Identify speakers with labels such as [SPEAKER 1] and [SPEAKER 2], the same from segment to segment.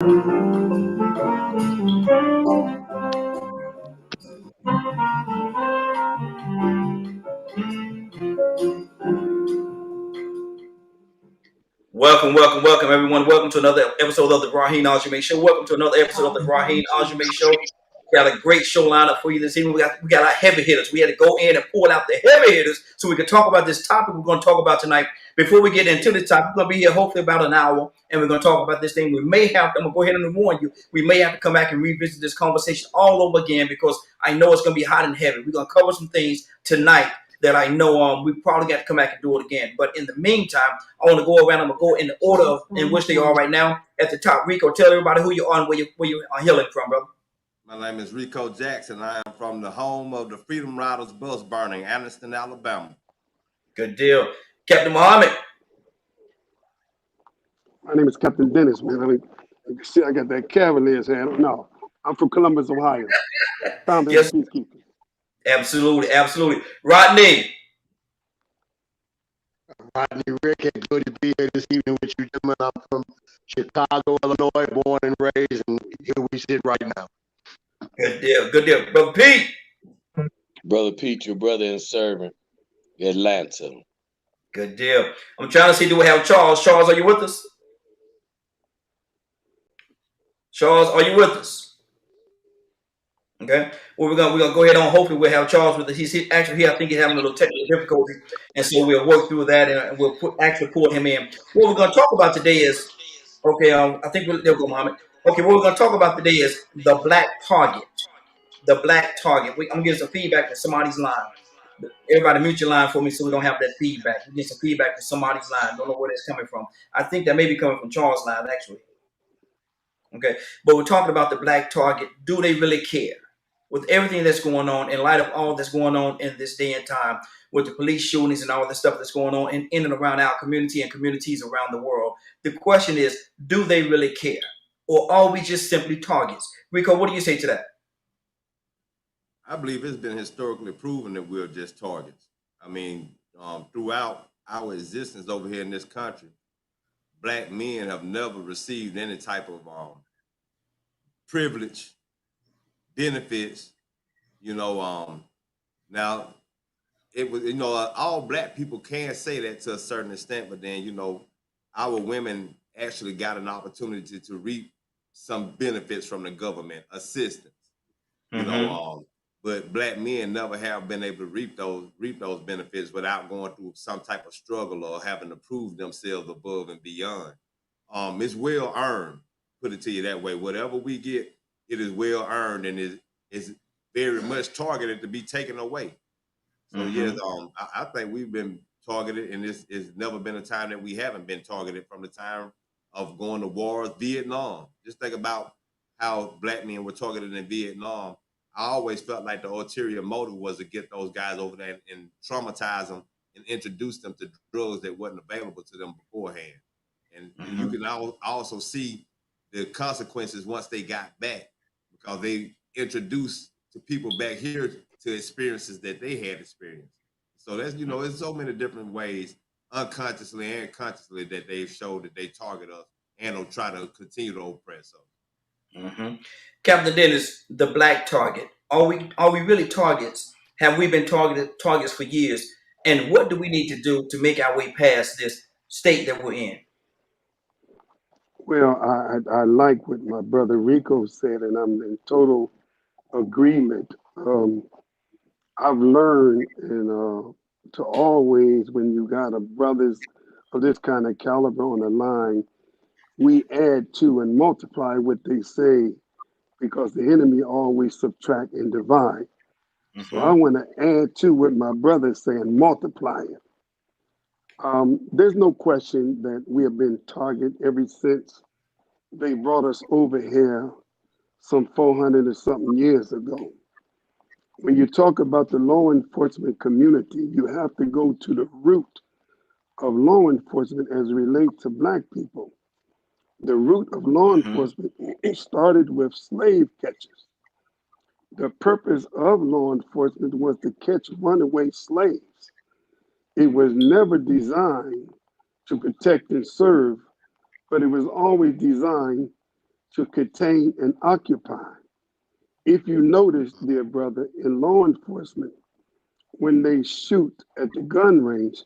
[SPEAKER 1] Welcome, everyone. Welcome to another episode of the Raheen Ashimi Show. Welcome to another episode of the Raheen Ashimi Show. We got a great show lineup for you this evening. We got our heavy hitters. We had to go in and pull out the heavy hitters so we can talk about this topic we're going to talk about tonight. Before we get into this topic, we're going to be here hopefully about an hour, and we're going to talk about this thing. I'm going to go ahead and warn you, we may have to come back and revisit this conversation all over again because I know it's going to be hot and heavy. We're going to cover some things tonight that I know we probably got to come back and do it again. But in the meantime, I want to go around. I'm going to go in the order in which they are right now. At the top, Rico, tell everybody who you are and where you are hailing from, brother.
[SPEAKER 2] My name is Rico Jackson. I am from the home of the Freedom Riders bus burning, Anniston, Alabama.
[SPEAKER 1] Good deal. Captain Muhammad.
[SPEAKER 3] My name is Captain Dennis, man. You see, I got that Cavaliers hat. No, I'm from Columbus, Ohio. Founded
[SPEAKER 1] Yes.
[SPEAKER 3] Peacekeepers.
[SPEAKER 1] Absolutely. Rodney.
[SPEAKER 4] Rodney Rick, good to be here this evening with you, gentlemen. I'm from Chicago, Illinois, born and raised, and here we sit right now.
[SPEAKER 1] Good deal. Brother Pete.
[SPEAKER 5] Brother Pete, your brother and servant, Atlanta.
[SPEAKER 1] Good deal. I'm trying to see, do we have Charles? Charles, are you with us? Charles, are you with us? Okay. Well, we're gonna go ahead on. Hopefully, we'll have Charles with us. He's actually here. I think he's having a little technical difficulty, and so we'll work through that and we'll pull him in. What we're gonna talk about today is okay. I think they'll go, Mohammed. Okay. What we're gonna talk about today is the black target. The black target. I'm getting some feedback from somebody's line. Everybody mute your line for me so we don't have that feedback. We get some feedback from somebody's line. Don't know where that's coming from. I think that may be coming from Charles' line actually. Okay. But we're talking about the black target. Do they really care? With everything that's going on, in light of all that's going on in this day and time, with the police shootings and all the stuff that's going on in and around our community and communities around the world, the question is, do they really care? Or are we just simply targets? Rico, what do you say to that?
[SPEAKER 2] I believe it's been historically proven that we're just targets. I mean, throughout our existence over here in this country, black men have never received any type of privilege, benefits, now it was, all black people can say that to a certain extent, but then, our women actually got an opportunity to reap some benefits from the government assistance, but black men never have been able to reap those benefits without going through some type of struggle or having to prove themselves above and beyond. It's well earned, put it to you that way. Whatever we get, it is well earned and is very much targeted to be taken away. So yes, I think we've been targeted, and it's never been a time that we haven't been targeted from the time of going to wars, Vietnam. Just think about how black men were targeted in Vietnam. I always felt like the ulterior motive was to get those guys over there and traumatize them and introduce them to drugs that wasn't available to them beforehand. And you can also see the consequences once they got back, because they introduced to people back here to experiences that they had experienced. So that's, there's so many different ways, unconsciously and consciously, that they've showed that they target us and will try to continue to oppress us.
[SPEAKER 1] Captain Dennis, the black target. Are we really targets? Have we been targets for years? And what do we need to do to make our way past this state that we're in?
[SPEAKER 3] Well, I like what my brother Rico said, and I'm in total agreement. I've learned to always, when you got a brothers of this kind of caliber on the line, we add to and multiply what they say, because the enemy always subtract and divide. So I want to add to what my brother's saying, multiply it. There's no question that we have been targeted ever since they brought us over here some 400 or something years ago. When you talk about the law enforcement community, you have to go to the root of law enforcement as it relates to black people. The root of law enforcement started with slave catchers. The purpose of law enforcement was to catch runaway slaves. It was never designed to protect and serve, but it was always designed to contain and occupy. If you notice, dear brother, in law enforcement, when they shoot at the gun range,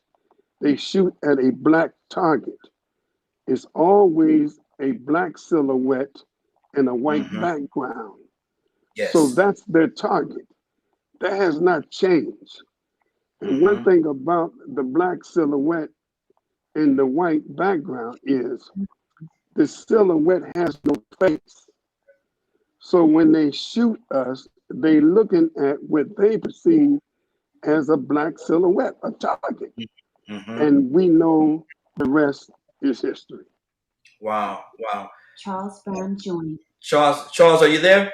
[SPEAKER 3] they shoot at a black target. It's always a black silhouette and a white
[SPEAKER 1] Mm-hmm.
[SPEAKER 3] background. So
[SPEAKER 1] Yes.
[SPEAKER 3] that's their target. That has not changed. And one
[SPEAKER 1] Mm-hmm.
[SPEAKER 3] thing about the black silhouette and the white background is the silhouette has no face. So when they shoot us, they looking at what they perceive as a black silhouette, a target.
[SPEAKER 1] Mm-hmm.
[SPEAKER 3] And we know the rest is history.
[SPEAKER 1] Wow. Wow.
[SPEAKER 6] Charles Brown joined.
[SPEAKER 1] Charles, are you there?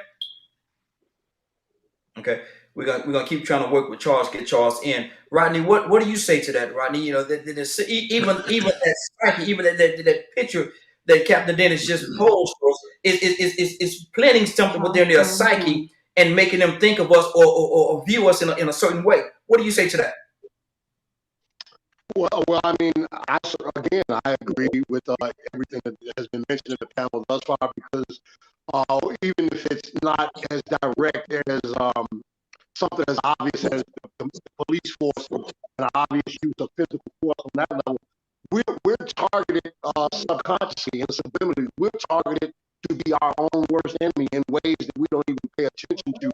[SPEAKER 1] Okay, we're gonna keep trying to work with Charles, get Charles in. Rodney, what do you say to that, Rodney? You know, even that psyche, even that picture that Captain Dennis just posed for us is planting something within their psyche and making them think of us or view us in a certain way. What do you say to that?
[SPEAKER 4] Well, I mean, again, I agree with everything that has been mentioned in the panel thus far because even if it's not as direct as something as obvious as the police force and an obvious use of physical force on that level, we're targeted subconsciously and subliminally. We're targeted to be our own worst enemy in ways that we don't even pay attention to.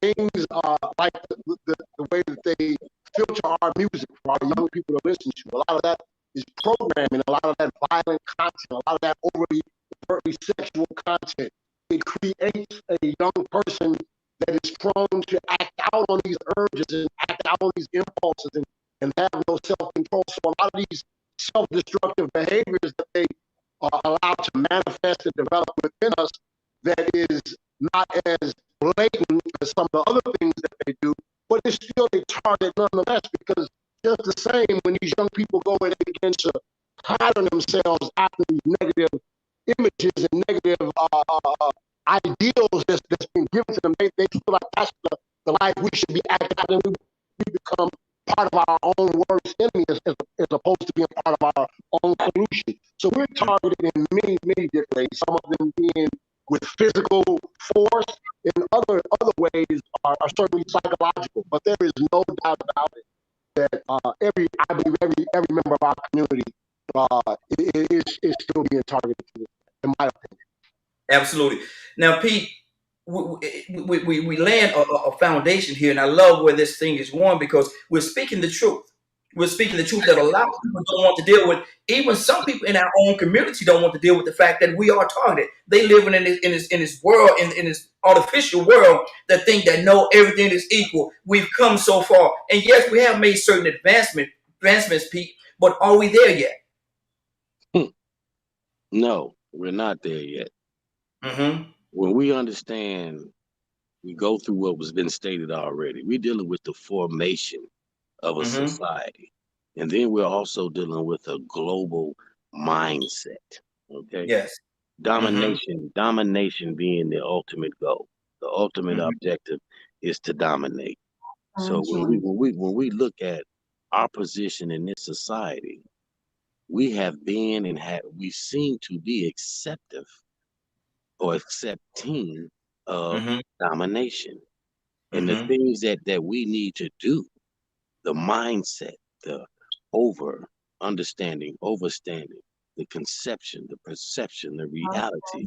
[SPEAKER 4] Things like the way that they filter our music for our young people to listen to. A lot of that is programming, a lot of that violent content, a lot of that overtly sexual content. It creates a young person that is prone to act out on these urges and act out on these impulses and have no self-control. So a lot of these self-destructive behaviors that they are allowed to manifest and develop within us that is not as blatant as some of the other things that they do, but it's still a target nonetheless because just the same when these young people go and they begin to pattern themselves after these negative images and negative ideals that's been given to them, they feel like that's the life we should be acting out and we become part of our own worst enemy as opposed to being part of our own solution. So we're targeted in many, many different ways, some of them being with physical force and other ways are certainly psychological, but there is no doubt about it that I believe every member of our community is still being targeted, in my opinion.
[SPEAKER 1] Absolutely. Now, Pete, we land a foundation here, and I love where this thing is going because we're speaking the truth. We're speaking the truth that a lot of people don't want to deal with. Even some people in our own community don't want to deal with the fact that we are targeted. They live in this world, in this artificial world, that think that no, everything is equal. We've come so far, and yes, we have made certain advancements, Pete. But are we there yet?
[SPEAKER 5] No, we're not there yet.
[SPEAKER 1] Mm-hmm.
[SPEAKER 5] When we understand, we go through what was been stated already. We're dealing with the formation of a
[SPEAKER 1] Mm-hmm.
[SPEAKER 5] society. And then we're also dealing with a global mindset. Okay.
[SPEAKER 1] Yes. Mm-hmm.
[SPEAKER 5] Domination being the ultimate goal. The ultimate
[SPEAKER 1] Mm-hmm.
[SPEAKER 5] objective is to dominate. So
[SPEAKER 6] Joined.
[SPEAKER 5] when we look at our position in this society, we have been and we seem to be acceptive or accepting of
[SPEAKER 1] Mm-hmm.
[SPEAKER 5] domination. And the
[SPEAKER 1] Mm-hmm.
[SPEAKER 5] things that we need to do, the mindset, the over understanding, overstanding, the conception, the perception, the reality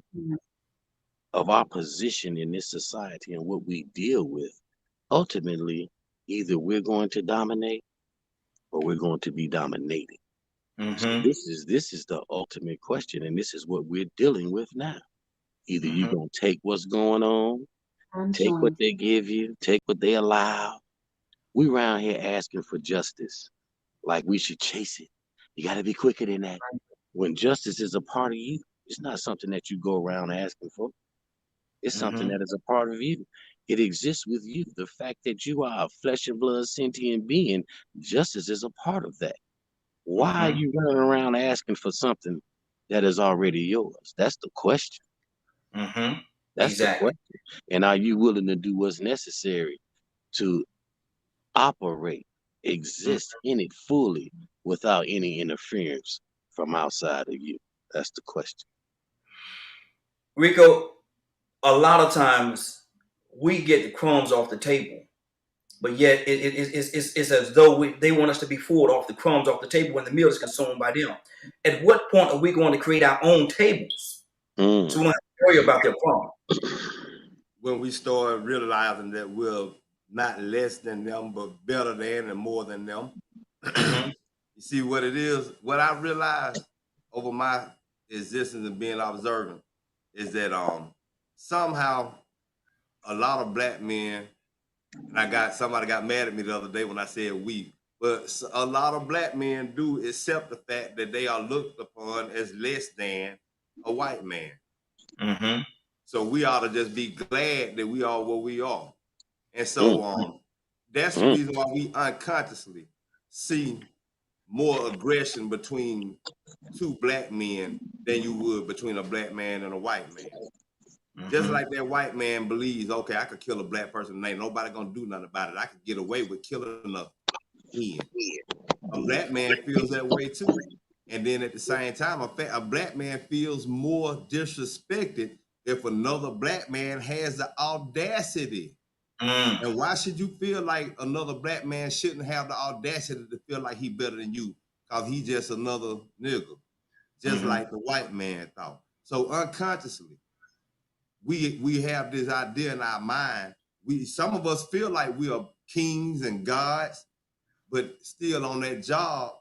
[SPEAKER 5] of our position in this society and what we deal with, ultimately, either we're going to dominate or we're going to be dominated. So
[SPEAKER 1] Mm-hmm.
[SPEAKER 5] this is the ultimate question, and this is what we're dealing with now. Either you're
[SPEAKER 1] Mm-hmm.
[SPEAKER 5] gonna take what's going on, take what
[SPEAKER 6] Joined.
[SPEAKER 5] they give you, take what they allow. We around here asking for justice, like we should chase it. You got to be quicker than that. When justice is a part of you, it's not something that you go around asking for. It's something
[SPEAKER 1] Mm-hmm.
[SPEAKER 5] that is a part of you. It exists with you. The fact that you are a flesh and blood sentient being, justice is a part of that. Why are
[SPEAKER 1] Mm-hmm.
[SPEAKER 5] you running around asking for something that is already yours? That's the question.
[SPEAKER 1] Mm-hmm.
[SPEAKER 5] That's the
[SPEAKER 1] Exactly.
[SPEAKER 5] question. And are you willing to do what's necessary to operate, exist in it fully without any interference from outside of you? That's the question.
[SPEAKER 1] Rico, a lot of times we get the crumbs off the table, but yet it's as though they want us to be full off the crumbs off the table when the meal is consumed by them. At what point are we going to create our own tables so we don't have to worry about their crumbs?
[SPEAKER 2] When we start realizing that we're not less than them, but better than and more than them. You see what it is? What I realized over my existence and being observant is that somehow a lot of black men, and somebody got mad at me the other day when I said we, but a lot of black men do accept the fact that they are looked upon as less than a white man. So we ought to just be glad that we are what we are. And so that's the reason why we unconsciously see more aggression between two black men than you would between a black man and a white man. Just like that white man believes, okay, I could kill a black person and ain't nobody gonna do nothing about it. I could get away with killing a hen. A black man feels that way too. And then at the same time, a black man feels more disrespected if another black man has the audacity. And why should you feel like another black man shouldn't have the audacity to feel like he better than you? Because he just another nigga, just like the white man thought. So unconsciously, we have this idea in our mind. Some of us feel like we are kings and gods, but still on that job,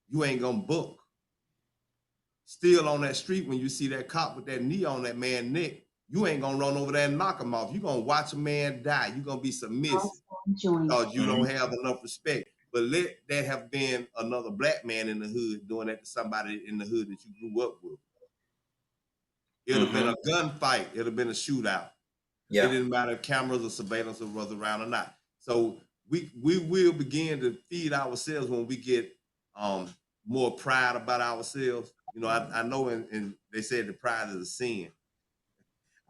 [SPEAKER 2] you ain't gonna book. Still on that street, when you see that cop with that knee on that man's neck, you ain't gonna run over there and knock him off. You're gonna watch a man die. You're gonna be submissive because you don't have enough respect. But let that have been another black man in the hood doing that to somebody in the hood that you grew up with. It would have been a gunfight. It would have been a shootout. It didn't matter if cameras or surveillance was around or not. So we will begin to feed ourselves when we get more pride about ourselves. You know, I know and they said the pride is a sin.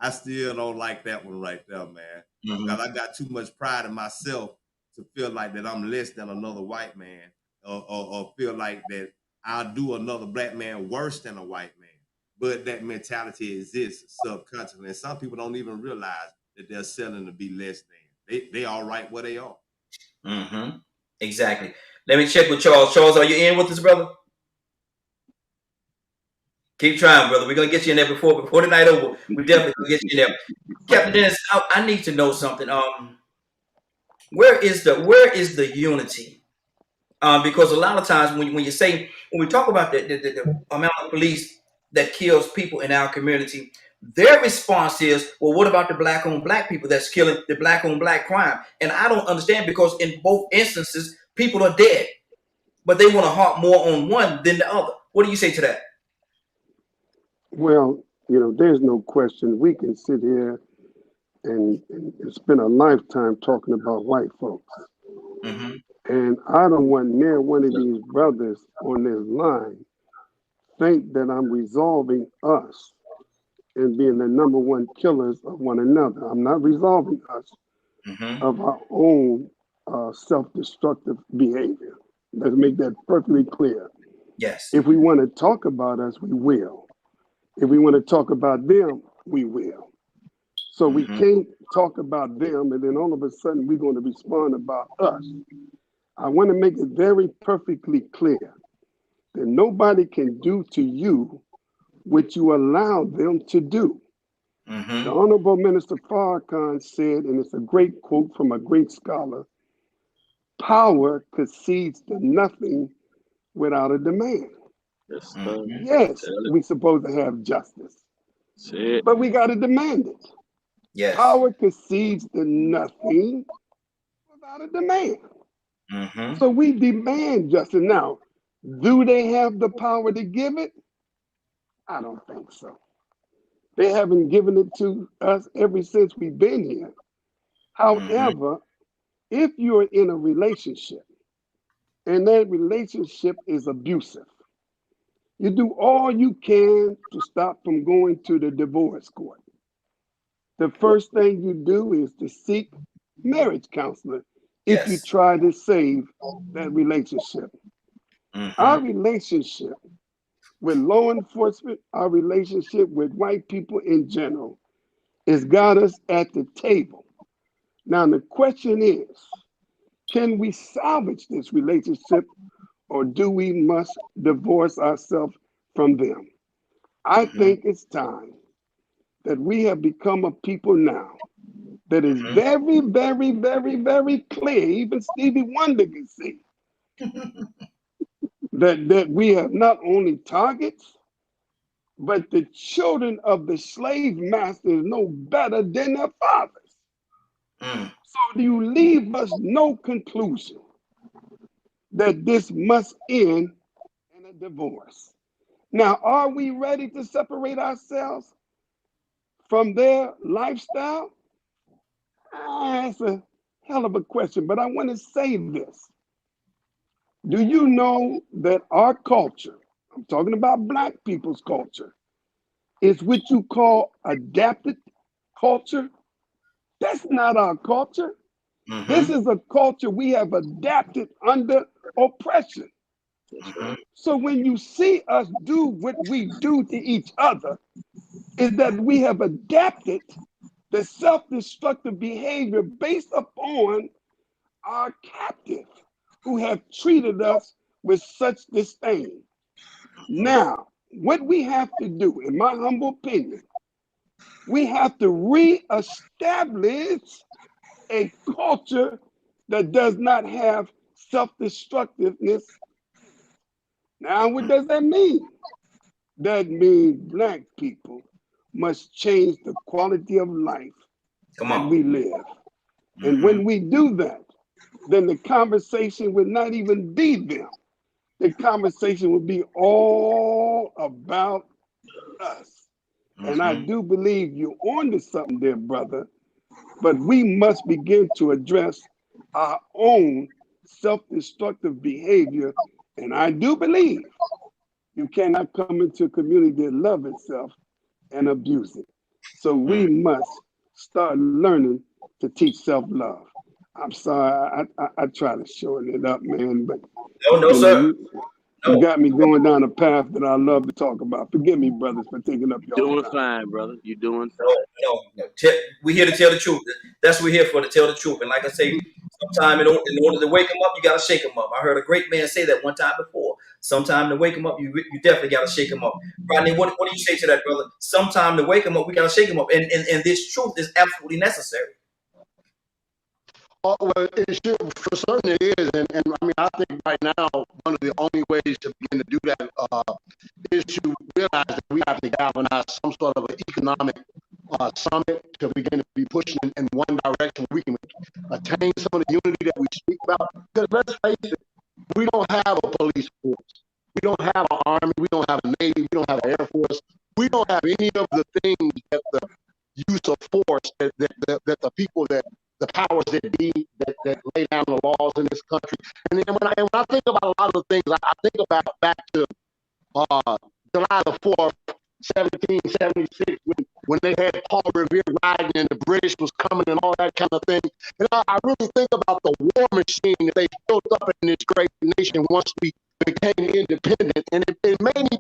[SPEAKER 2] I still don't like that one right there, man. Because I got too much pride in myself to feel like that I'm less than another white man or feel like that I'll do another black man worse than a white man. But that mentality exists subconsciously. And some people don't even realize that they're selling to be less than. They all right where they are.
[SPEAKER 1] Exactly. Let me check with Charles. Charles, are you in with us, brother? Keep trying, brother. We're gonna get you in there before the night over. We definitely gonna get you in there. Captain Dennis, I need to know something. Where is the unity? Because a lot of times when we talk about the amount of police that kills people in our community, their response is, well, what about the black on black people that's killing the black on black crime? And I don't understand, because in both instances, people are dead, but they want to harp more on one than the other. What do you say to that?
[SPEAKER 3] Well, there's no question. We can sit here and spend a lifetime talking about white folks. And I don't want near one of these brothers on this line think that I'm resolving us and being the number one killers of one another. I'm not resolving us of our own self-destructive behavior. Let's make that perfectly clear.
[SPEAKER 1] Yes.
[SPEAKER 3] If we want to talk about us, we will. If we want to talk about them, we will. So we can't talk about them and then all of a sudden we're going to respond about us. I want to make it very perfectly clear that nobody can do to you what you allow them to do. The Honorable Minister Farrakhan said, and it's a great quote from a great scholar, power concedes to nothing without a demand. Yes, we're supposed to have justice, but we got to demand it.
[SPEAKER 1] Yes.
[SPEAKER 3] Power concedes to nothing without a demand. So we demand justice. Now, do they have the power to give it? I don't think so. They haven't given it to us ever since we've been here. However, if you're in a relationship and that relationship is abusive, you do all you can to stop from going to the divorce court. The first thing you do is to seek marriage counselor if you try to save that relationship. Our relationship with law enforcement, our relationship with white people in general, it's got us at the table. Now, the question is, can we salvage this relationship or do we must divorce ourselves from them? I
[SPEAKER 1] Mm-hmm.
[SPEAKER 3] think it's time that we have become a people now that is
[SPEAKER 1] Mm-hmm.
[SPEAKER 3] very, very, very, very clear. Even Stevie Wonder can see that we have not only targets, but the children of the slave masters know better than their fathers.
[SPEAKER 1] Mm.
[SPEAKER 3] So do you leave us no conclusion that this must end in a divorce? Now, are we ready to separate ourselves from their lifestyle? That's a hell of a question, but I want to say this. Do you know that our culture, I'm talking about Black people's culture, is what you call adapted culture? That's not our culture. This
[SPEAKER 1] Mm-hmm.
[SPEAKER 3] is a culture we have adapted under oppression.
[SPEAKER 5] That's
[SPEAKER 1] Mm-hmm.
[SPEAKER 5] right.
[SPEAKER 3] So when you see us do what we do to each other, is that we have adapted the self-destructive behavior based upon our captive who have treated us with such disdain. Now, what we have to do, in my humble opinion, we have to reestablish a culture that does not have self-destructiveness. Now, what does that mean? That means Black people must change the quality of life
[SPEAKER 1] Come
[SPEAKER 3] that
[SPEAKER 1] on.
[SPEAKER 3] we live. And
[SPEAKER 1] Mm-hmm.
[SPEAKER 3] when we do that, then the conversation would not even be them. The conversation would be all about us. And I
[SPEAKER 1] Mm-hmm.
[SPEAKER 3] do believe you're onto something there, brother. But we must begin to address our own self destructive behavior. And I do believe you cannot come into a community that love itself and abuse it. So we must start learning to teach self love. I'm sorry, I try to shorten it up, man, but
[SPEAKER 1] No, no,
[SPEAKER 3] you know,
[SPEAKER 1] sir.
[SPEAKER 3] you
[SPEAKER 1] No.
[SPEAKER 3] got me going down a path that I love to talk about. Forgive me, brothers, for taking up y'all
[SPEAKER 5] Doing
[SPEAKER 3] time.
[SPEAKER 5] fine, brother. You're doing
[SPEAKER 1] No,
[SPEAKER 5] fine.
[SPEAKER 1] no. We're here to tell the truth. That's what we're here for, to tell the truth. And like I say, sometime in order to wake them up, you got to shake them up. I heard a great man say that one time before. Sometime to wake them up, you definitely got to shake them up. Rodney, what do you say to that, brother? Sometime to wake them up, we got to shake them up. And this truth is absolutely necessary.
[SPEAKER 4] Oh, well, it should, for certain it is, and I mean, I think right now one of the only ways to begin to do that is to realize that we have to galvanize some sort of an economic summit to begin to be pushing in one direction. We can attain some of the unity that we speak about. Because let's face it, we don't have a police force, we don't have an army, we don't have a navy, we don't have an air force, we don't have any of the things that the use of force that the people that the powers that be that lay down the laws in this country. And when I think about a lot of the things, I think about back to July the 4th, 1776, when they had Paul Revere riding and the British was coming and all that kind of thing. And I really think about the war machine that they built up in this great nation once we became independent. And it made me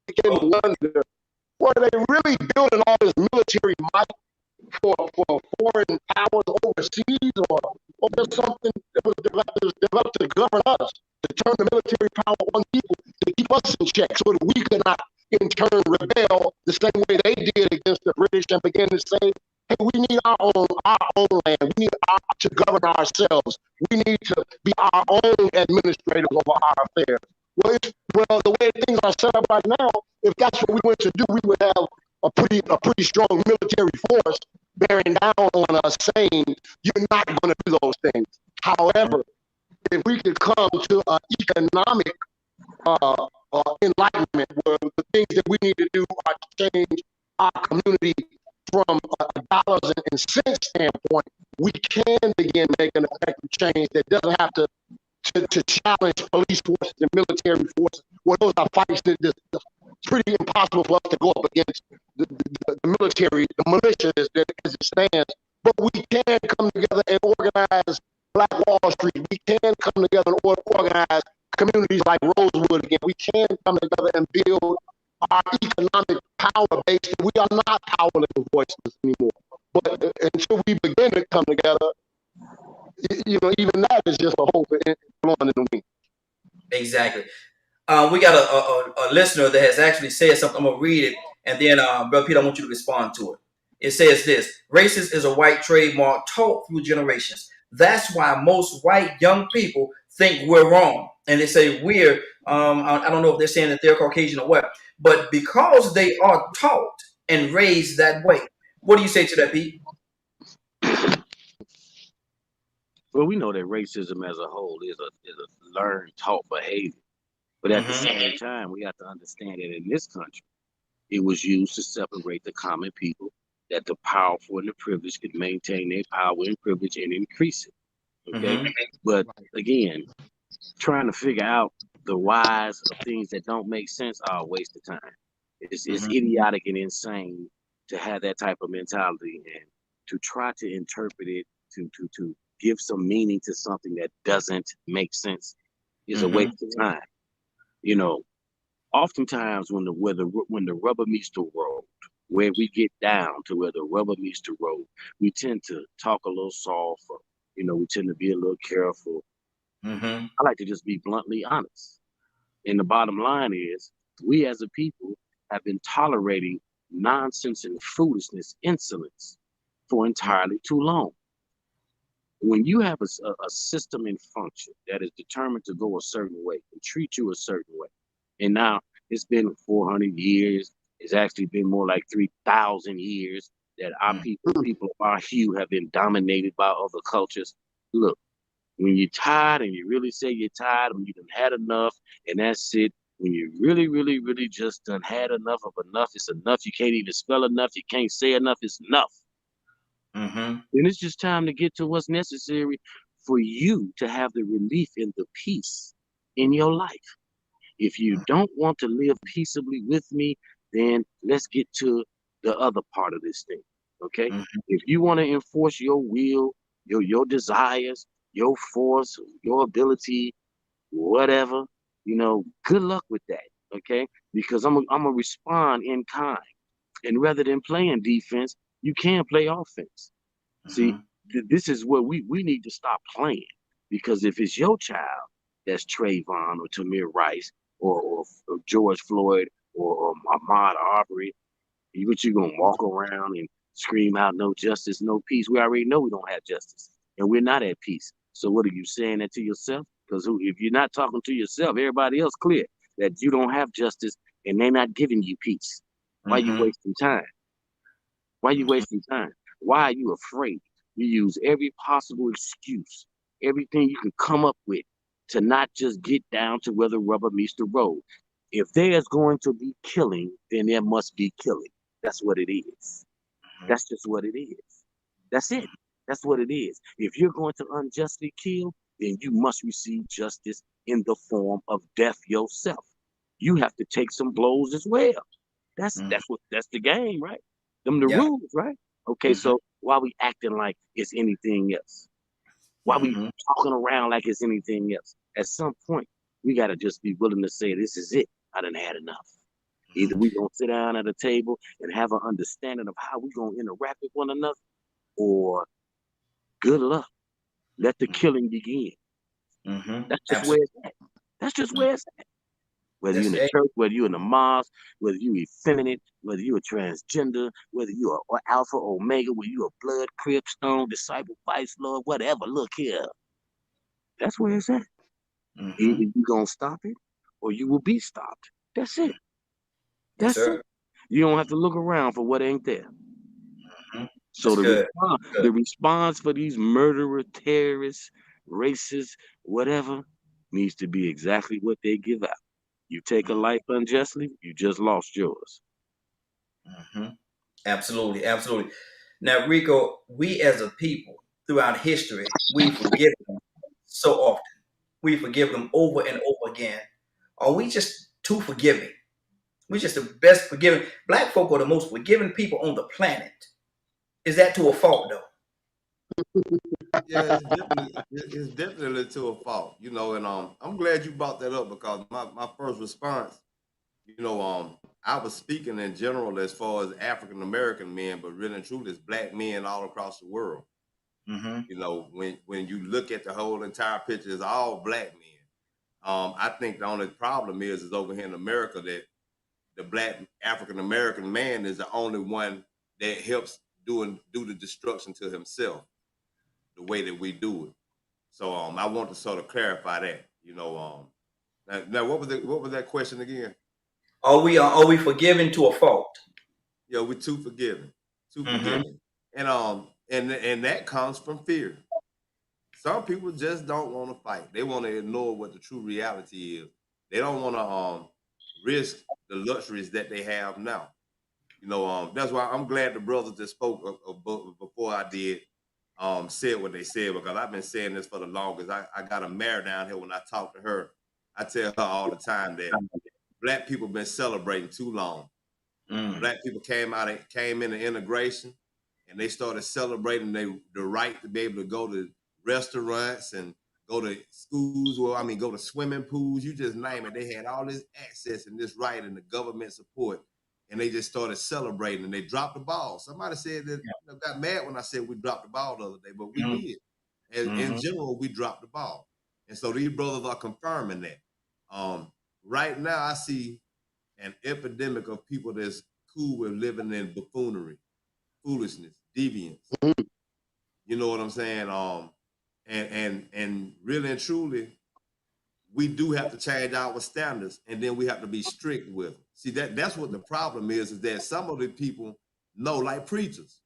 [SPEAKER 4] begin to wonder, were they really building all this military might for foreign powers overseas, or there's something that was developed to govern us, to turn the military power on people, to keep us in check so that we could not in turn rebel the same way they did against the British and begin to say, hey, we need our own land. We need to govern ourselves. We need to be our own administrators over our affairs. Well, the way things are set up right now, if that's what we went to do, we would have a pretty strong military force bearing down on us, saying you're not going to do those things. However, if we could come to an economic enlightenment where the things that we need to do are to change our community from a dollars and cents standpoint, we can begin making an effective change that doesn't have to challenge police forces and military forces. Well, those are fights that it's pretty impossible for us to go up against the military, the militia as it stands. But we can come together and organize Black Wall Street. We can come together and organize communities like Rosewood again. We can come together and build our economic power base. We are not powerless voices anymore. But until we begin to come together, even that is just a hope blowing in the wind.
[SPEAKER 1] Exactly. We got a listener that has actually said something. I'm gonna read it, and then Brother Peter, I want you to respond to it. It says this: racist is a white trademark taught through generations. That's why most white young people think we're wrong, and they say we're. I don't know if they're saying that they're Caucasian or what, but because they are taught and raised that way. What do you say to that, Pete?
[SPEAKER 5] Well, we know that racism as a whole is a learned, taught behavior. But at the same time, we have to understand that in this country, it was used to separate the common people, that the powerful and the privileged could maintain their power and privilege and increase it. Okay. But again, trying to figure out the whys of things that don't make sense are a waste of time. It's idiotic and insane to have that type of mentality and to try to interpret it, to give some meaning to something that doesn't make sense is a waste of time. Oftentimes when the rubber meets the road, where we get down to where the rubber meets the road, we tend to talk a little soft, or, we tend to be a little careful. I like to just be bluntly honest. And the bottom line is, we as a people have been tolerating nonsense and foolishness, insolence for entirely too long. When you have a system in function that is determined to go a certain way and treat you a certain way, and now it's been 400 years, it's actually been more like 3,000 years that our people of our hue have been dominated by other cultures. Look, when you're tired and you really say you're tired, when you done had enough, and that's it, when you really, really, really just done had enough of enough, it's enough, you can't even spell enough, you can't say enough, it's enough. And it's just time to get to what's necessary for you to have the relief and the peace in your life. If you don't want to live peaceably with me, then let's get to the other part of this thing. Okay? If you want to enforce your will, your desires, your force, your ability, whatever, good luck with that. Okay? Because I'm gonna respond in kind. And rather than playing defense, you can play offense. See, this is where we need to stop playing, because if it's your child that's Trayvon or Tamir Rice or George Floyd or Ahmaud Arbery, what you gonna walk around and scream out no justice, no peace? We already know we don't have justice, and we're not at peace. So what are you saying that to yourself? Because if you're not talking to yourself, everybody else clear that you don't have justice and they're not giving you peace. Why are you wasting time? Why are you wasting time? Why are you afraid? You use every possible excuse, everything you can come up with to not just get down to where the rubber meets the road. If there's going to be killing, then there must be killing. That's what it is. That's just what it is. That's it. That's what it is. If you're going to unjustly kill, then you must receive justice in the form of death yourself. You have to take some blows as well. That's the game, right? Them the rules, right? Okay, so why we acting like it's anything else? Why we talking around like it's anything else? At some point, we gotta just be willing to say, this is it. I done had enough. Either we gonna sit down at a table and have an understanding of how we gonna interact with one another, or good luck. Let the killing begin. That's just where it's at. That's just where it's at. Whether you're in the church, whether you're in the mosque, whether you're effeminate, whether you're a transgender, whether you're an alpha, omega, whether you're a blood, crib, stone, disciple, vice lord, whatever, look here. That's where it's at. Either you're going to stop it or you will be stopped. That's it. That's it. You don't have to look around for what ain't there. So the response for these murderer, terrorists, racists, whatever, needs to be exactly what they give out. You take a life unjustly, you just lost yours.
[SPEAKER 1] Absolutely, absolutely. Now, Rico, we as a people throughout history, we forgive them so often. We forgive them over and over again. Are we just too forgiving? We're just the best forgiving. Black folk are the most forgiving people on the planet. Is that to a fault, though?
[SPEAKER 2] Yeah, it's definitely to a fault, you know, and I'm glad you brought that up because my first response, you know, I was speaking in general as far as African American men, but really and truly it's black men all across the world.
[SPEAKER 1] Mm-hmm.
[SPEAKER 2] You know, when you look at the whole entire picture, it's all black men. I think the only problem is over here in America that the black African American man is the only one that helps do the destruction to himself the way that we do it. So I want to sort of clarify that. You know, now what was that question again?
[SPEAKER 1] Are we forgiven to a fault?
[SPEAKER 2] Yeah, we're too
[SPEAKER 1] Mm-hmm.
[SPEAKER 2] forgiving, and that comes from fear. Some people just don't want to fight. They want to ignore what the true reality is. They don't want to risk the luxuries that they have now. You know, that's why I'm glad the brothers that spoke before I did said what they said because I've been saying this for the longest. I got a mayor down here when I talk to her. I tell her all the time that black people been celebrating too long.
[SPEAKER 1] Mm.
[SPEAKER 2] Black people came into integration and they started celebrating the right to be able to go to restaurants and go to schools, well, I mean, go to swimming pools, you just name it. They had all this access and this right and the government support. And they just started celebrating and they dropped the ball. Somebody said that got mad when I said we dropped the ball the other day, but we
[SPEAKER 1] Mm-hmm.
[SPEAKER 2] did. And in
[SPEAKER 1] Mm-hmm.
[SPEAKER 2] general, we dropped the ball. And so these brothers are confirming that. Right now, I see an epidemic of people that's cool with living in buffoonery, foolishness, deviance. You know what I'm saying? And really and truly, we do have to change our standards, and then we have to be strict with them. See that's what the problem is that some of the people know, like preachers.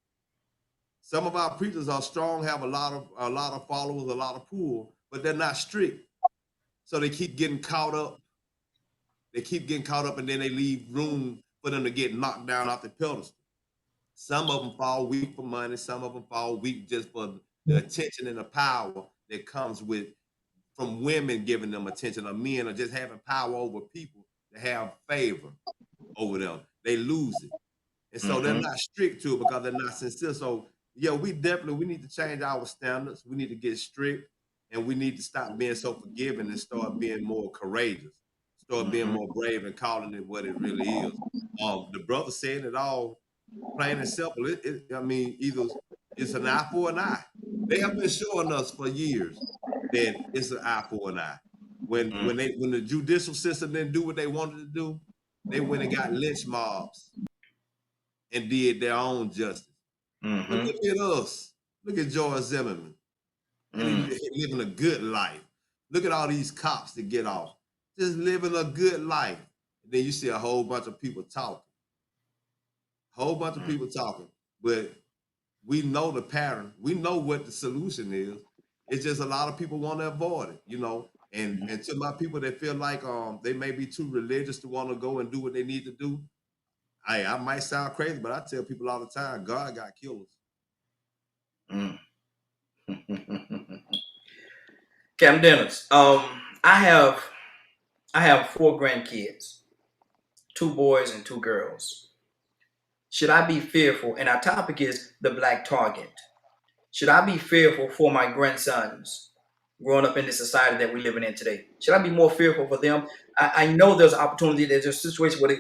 [SPEAKER 2] Some of our preachers are strong, have a lot of followers, a lot of pull, but they're not strict. So they keep getting caught up. They keep getting caught up, and then they leave room for them to get knocked down off the pedestal. Some of them fall weak for money. Some of them fall weak just for the attention and the power that comes with from women giving them attention, or men, or just having power over people to have favor over them. They lose it, and so they're
[SPEAKER 1] Mm-hmm.
[SPEAKER 2] not strict to it because they're not sincere. So yeah, we need to change our standards. We need to get strict, and we need to stop being so forgiving and start being more courageous, start being
[SPEAKER 1] Mm-hmm.
[SPEAKER 2] more brave and calling it what it really is. The brother said it all plain and simple. I mean, either it's an eye for an eye. They have been showing us for years that it's an eye for an eye. When the judicial system didn't do what they wanted to do, they went and got lynch mobs and did their own justice. But
[SPEAKER 1] Mm-hmm.
[SPEAKER 2] look at us. Look at George Zimmerman. And
[SPEAKER 1] Mm.
[SPEAKER 2] he's living a good life. Look at all these cops that get off. Just living a good life. And then you see a whole bunch of people talking. Whole bunch of people talking. But we know the pattern. We know what the solution is. It's just a lot of people want to avoid it, you know. And to my people that feel like they may be too religious to want to go and do what they need to do. I might sound crazy, but I tell people all the time, God got killers.
[SPEAKER 1] Mm. Captain Dennis, I have 4 grandkids, 2 boys and 2 girls. Should I be fearful? And our topic is the black target. Should I be fearful for my grandsons growing up in the society that we're living in today? Should I be more fearful for them? I know there's opportunity. There's a situation where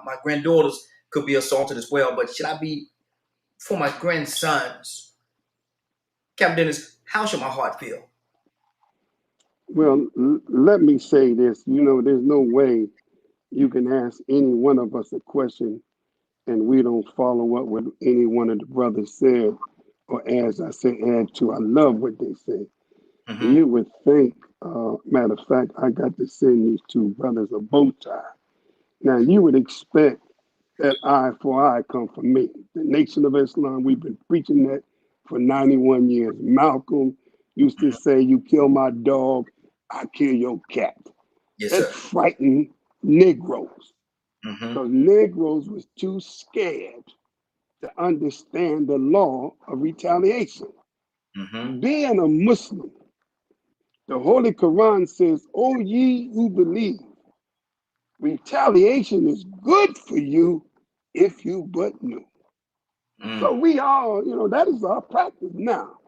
[SPEAKER 1] my granddaughters could be assaulted as well. But should I be for my grandsons? Captain Dennis, how should my heart feel?
[SPEAKER 3] Well, let me say this. There's no way you can ask any one of us a question and we don't follow up with any one of the brothers said, or as I say, add to. I love what they say.
[SPEAKER 1] Mm-hmm.
[SPEAKER 3] You would think, matter of fact, I got to send these 2 brothers a bow tie. Now, you would expect that eye for eye come from me. The Nation of Islam, we've been preaching that for 91 years. Malcolm used to say, you kill my dog, I kill your cat.
[SPEAKER 1] Yes,
[SPEAKER 3] That
[SPEAKER 1] sir.
[SPEAKER 3] frightened Negroes
[SPEAKER 1] Mm-hmm.
[SPEAKER 3] because Negroes was too scared to understand the law of retaliation.
[SPEAKER 1] Mm-hmm.
[SPEAKER 3] Being a Muslim, the Holy Quran says, O ye who believe, retaliation is good for you if you but knew.
[SPEAKER 1] Mm.
[SPEAKER 3] So we all, that is our practice now.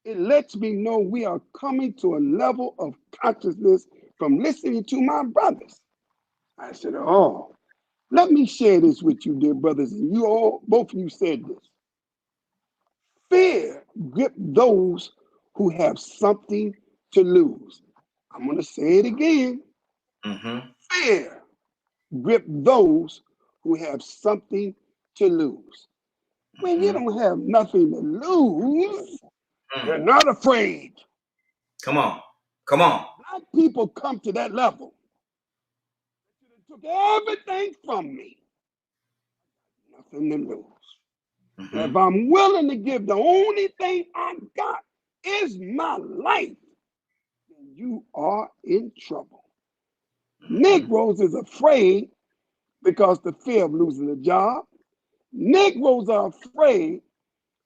[SPEAKER 3] It lets me know we are coming to a level of consciousness from listening to my brothers. I said, oh, let me share this with you, dear brothers. And you all, both of you said this. Fear grip those who have something to lose. I'm going to say it again. Fear grip those who have something to lose. When you don't have nothing to lose, you're not afraid.
[SPEAKER 1] Come on. Come on.
[SPEAKER 3] Black people come to that level. They took everything from me. Nothing to lose. If I'm willing to give the only thing I got is my life, then you are in trouble. Negroes is afraid because the fear of losing a job. Negroes are afraid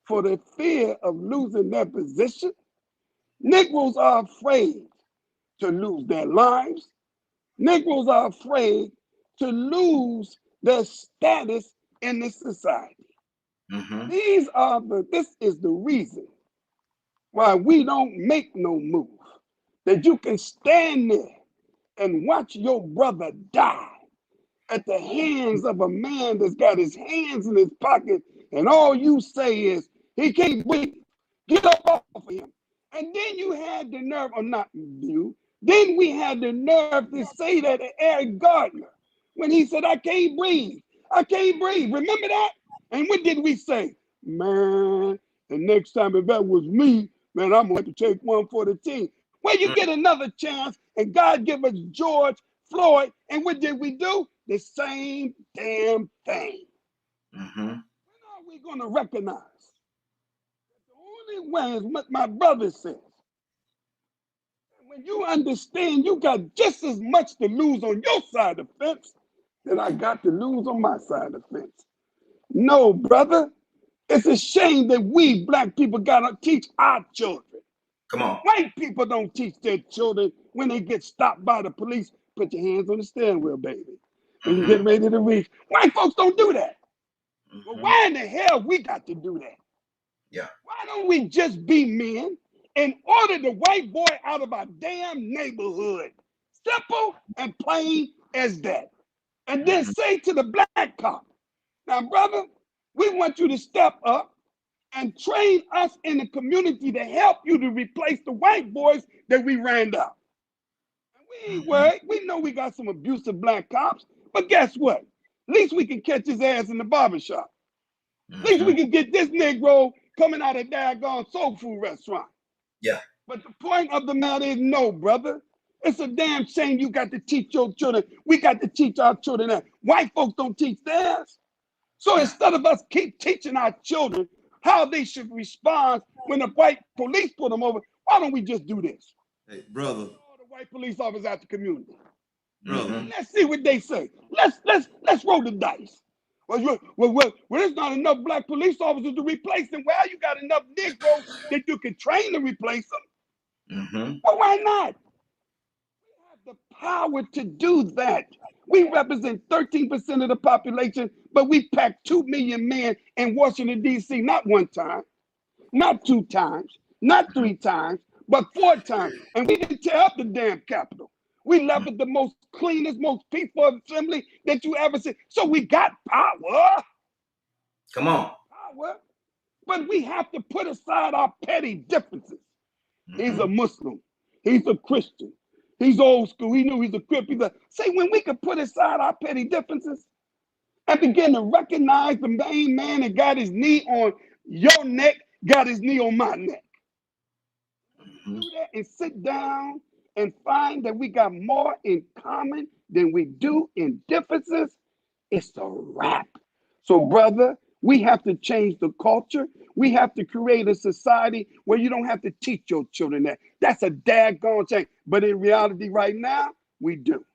[SPEAKER 3] for the fear of losing their position. Negroes are afraid to lose their lives. Negroes are afraid to lose their status in this society. This is the reason why we don't make no move. That you can stand there and watch your brother die at the hands of a man that's got his hands in his pocket, and all you say is, he can't breathe. Get up off of him. And then you had the nerve, or not you, then we had the nerve to say that to Eric Gardner when he said, I can't breathe. I can't breathe. Remember that? And what did we say? Man, the next time if that was me, man, I'm going to take one for the team. Well, you get another chance, and God give us George Floyd, and what did we do? The same damn thing. When are we going to recognize? The only way is what my brother says. When you understand you got just as much to lose on your side of the fence that I got to lose on my side of the fence. No, brother, it's a shame that we black people got to teach our children.
[SPEAKER 1] Come on.
[SPEAKER 3] White people don't teach their children when they get stopped by the police. Put your hands on the steering wheel, baby. When you get ready to reach. White folks don't do that. Well, why in the hell we got to do that?
[SPEAKER 1] Yeah.
[SPEAKER 3] Why don't we just be men and order the white boy out of our damn neighborhood? Simple and plain as that. And then say to the black cop, now, brother, we want you to step up and train us in the community to help you to replace the white boys that we ran out. And we ain't worried. We know we got some abusive black cops, but guess what? At least we can catch his ass in the barbershop. At least we can get this Negro coming out of daggone soul food restaurant.
[SPEAKER 1] Yeah.
[SPEAKER 3] But the point of the matter is, no, brother. It's a damn shame you got to teach your children. We got to teach our children that. White folks don't teach theirs. So instead of us keep teaching our children how they should respond when the white police pull them over, why don't we just do this?
[SPEAKER 2] Hey, brother.
[SPEAKER 3] All the white police officers out the community.
[SPEAKER 2] Brother.
[SPEAKER 3] Let's see what they say. Let's roll the dice. Well, there's not enough black police officers to replace them. Well, you got enough Negroes that you can train to replace them. Well, why not? We have the power to do that. We represent 13% of the population, but we packed 2 million men in Washington, D.C. not one time, not 2 times, not 3 times, but 4 times. And we didn't tear up the damn Capitol. We left it the most cleanest, most peaceful assembly that you ever see. So we got power.
[SPEAKER 1] Come on.
[SPEAKER 3] Power. But we have to put aside our petty differences. He's a Muslim. He's a Christian. He's old school. He knew he's a Crip. Say, when we could put aside our petty differences and begin to recognize the main man that got his knee on your neck, got his knee on my neck. Do that and sit down and find that we got more in common than we do in differences. It's a wrap. So, brother, we have to change the culture. We have to create a society where you don't have to teach your children that. That's a daggone change. But in reality, right now, we do.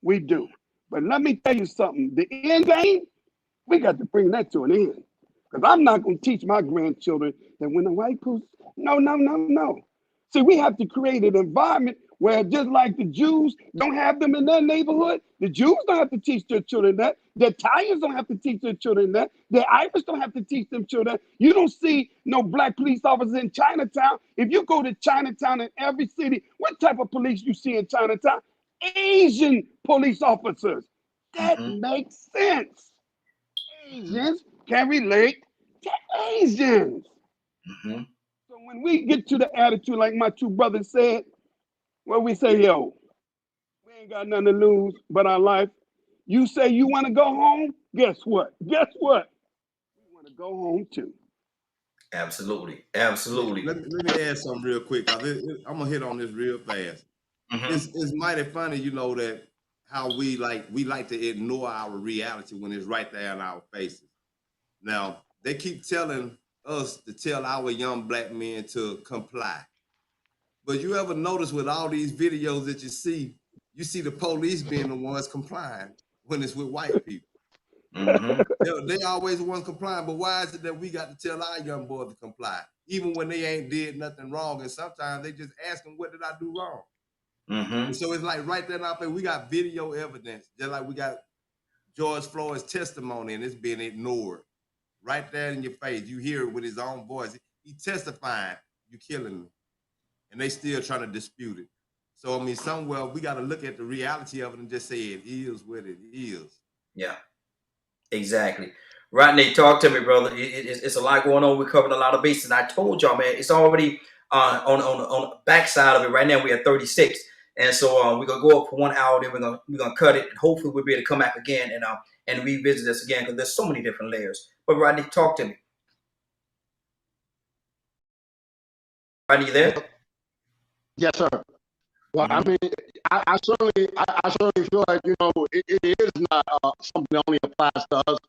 [SPEAKER 3] We do. But let me tell you something. The end game, we got to bring that to an end. Because I'm not going to teach my grandchildren that when the white people, no. See, we have to create an environment Where just like the Jews don't have them in their neighborhood, the Jews don't have to teach their children that. The Italians don't have to teach their children that. The Irish don't have to teach them children. You don't see no black police officers in Chinatown. If you go to Chinatown in every city, what type of police you see in Chinatown? Asian police officers. That
[SPEAKER 1] Mm-hmm.
[SPEAKER 3] makes sense. Asians can relate to Asians.
[SPEAKER 1] Mm-hmm.
[SPEAKER 3] So when we get to the attitude, like my two brothers said, where we say, yo, we ain't got nothing to lose but our life. You say you want to go home? Guess what? Guess what? We want to go home too.
[SPEAKER 1] Absolutely.
[SPEAKER 2] Let,
[SPEAKER 1] Absolutely.
[SPEAKER 2] let me add something real quick. I'm gonna hit on this real fast.
[SPEAKER 1] Mm-hmm.
[SPEAKER 2] It's mighty funny, that how we like to ignore our reality when it's right there in our faces. Now they keep telling us to tell our young black men to comply. But you ever notice with all these videos that you see the police being the ones complying when it's with white people.
[SPEAKER 1] Mm-hmm.
[SPEAKER 2] They always the ones complying, but why is it that we got to tell our young boys to comply, even when they ain't did nothing wrong? And sometimes they just ask them, "What did I do wrong?"
[SPEAKER 1] Mm-hmm.
[SPEAKER 2] And so it's like right there in our face, we got video evidence, just like we got George Floyd's testimony, and it's being ignored. Right there in your face, you hear it with his own voice. He testifying, "You killing me," and they still trying to dispute it. So I mean, somewhere we got to look at the reality of it and just say it is what it is.
[SPEAKER 1] Yeah. Exactly. Rodney, talk to me, brother. It's a lot going on. We're covering a lot of bases. I told y'all, man, it's already on the backside of it right now. We're at 36, and so we're gonna go up for 1 hour. Then we're gonna cut it, and hopefully we'll be able to come back again and revisit this again because there's so many different layers. But Rodney, talk to me. Rodney, you there?
[SPEAKER 4] Yep. Yes, sir. Well, I
[SPEAKER 1] Mm-hmm.
[SPEAKER 4] mean, I certainly feel like it is not something that only applies to us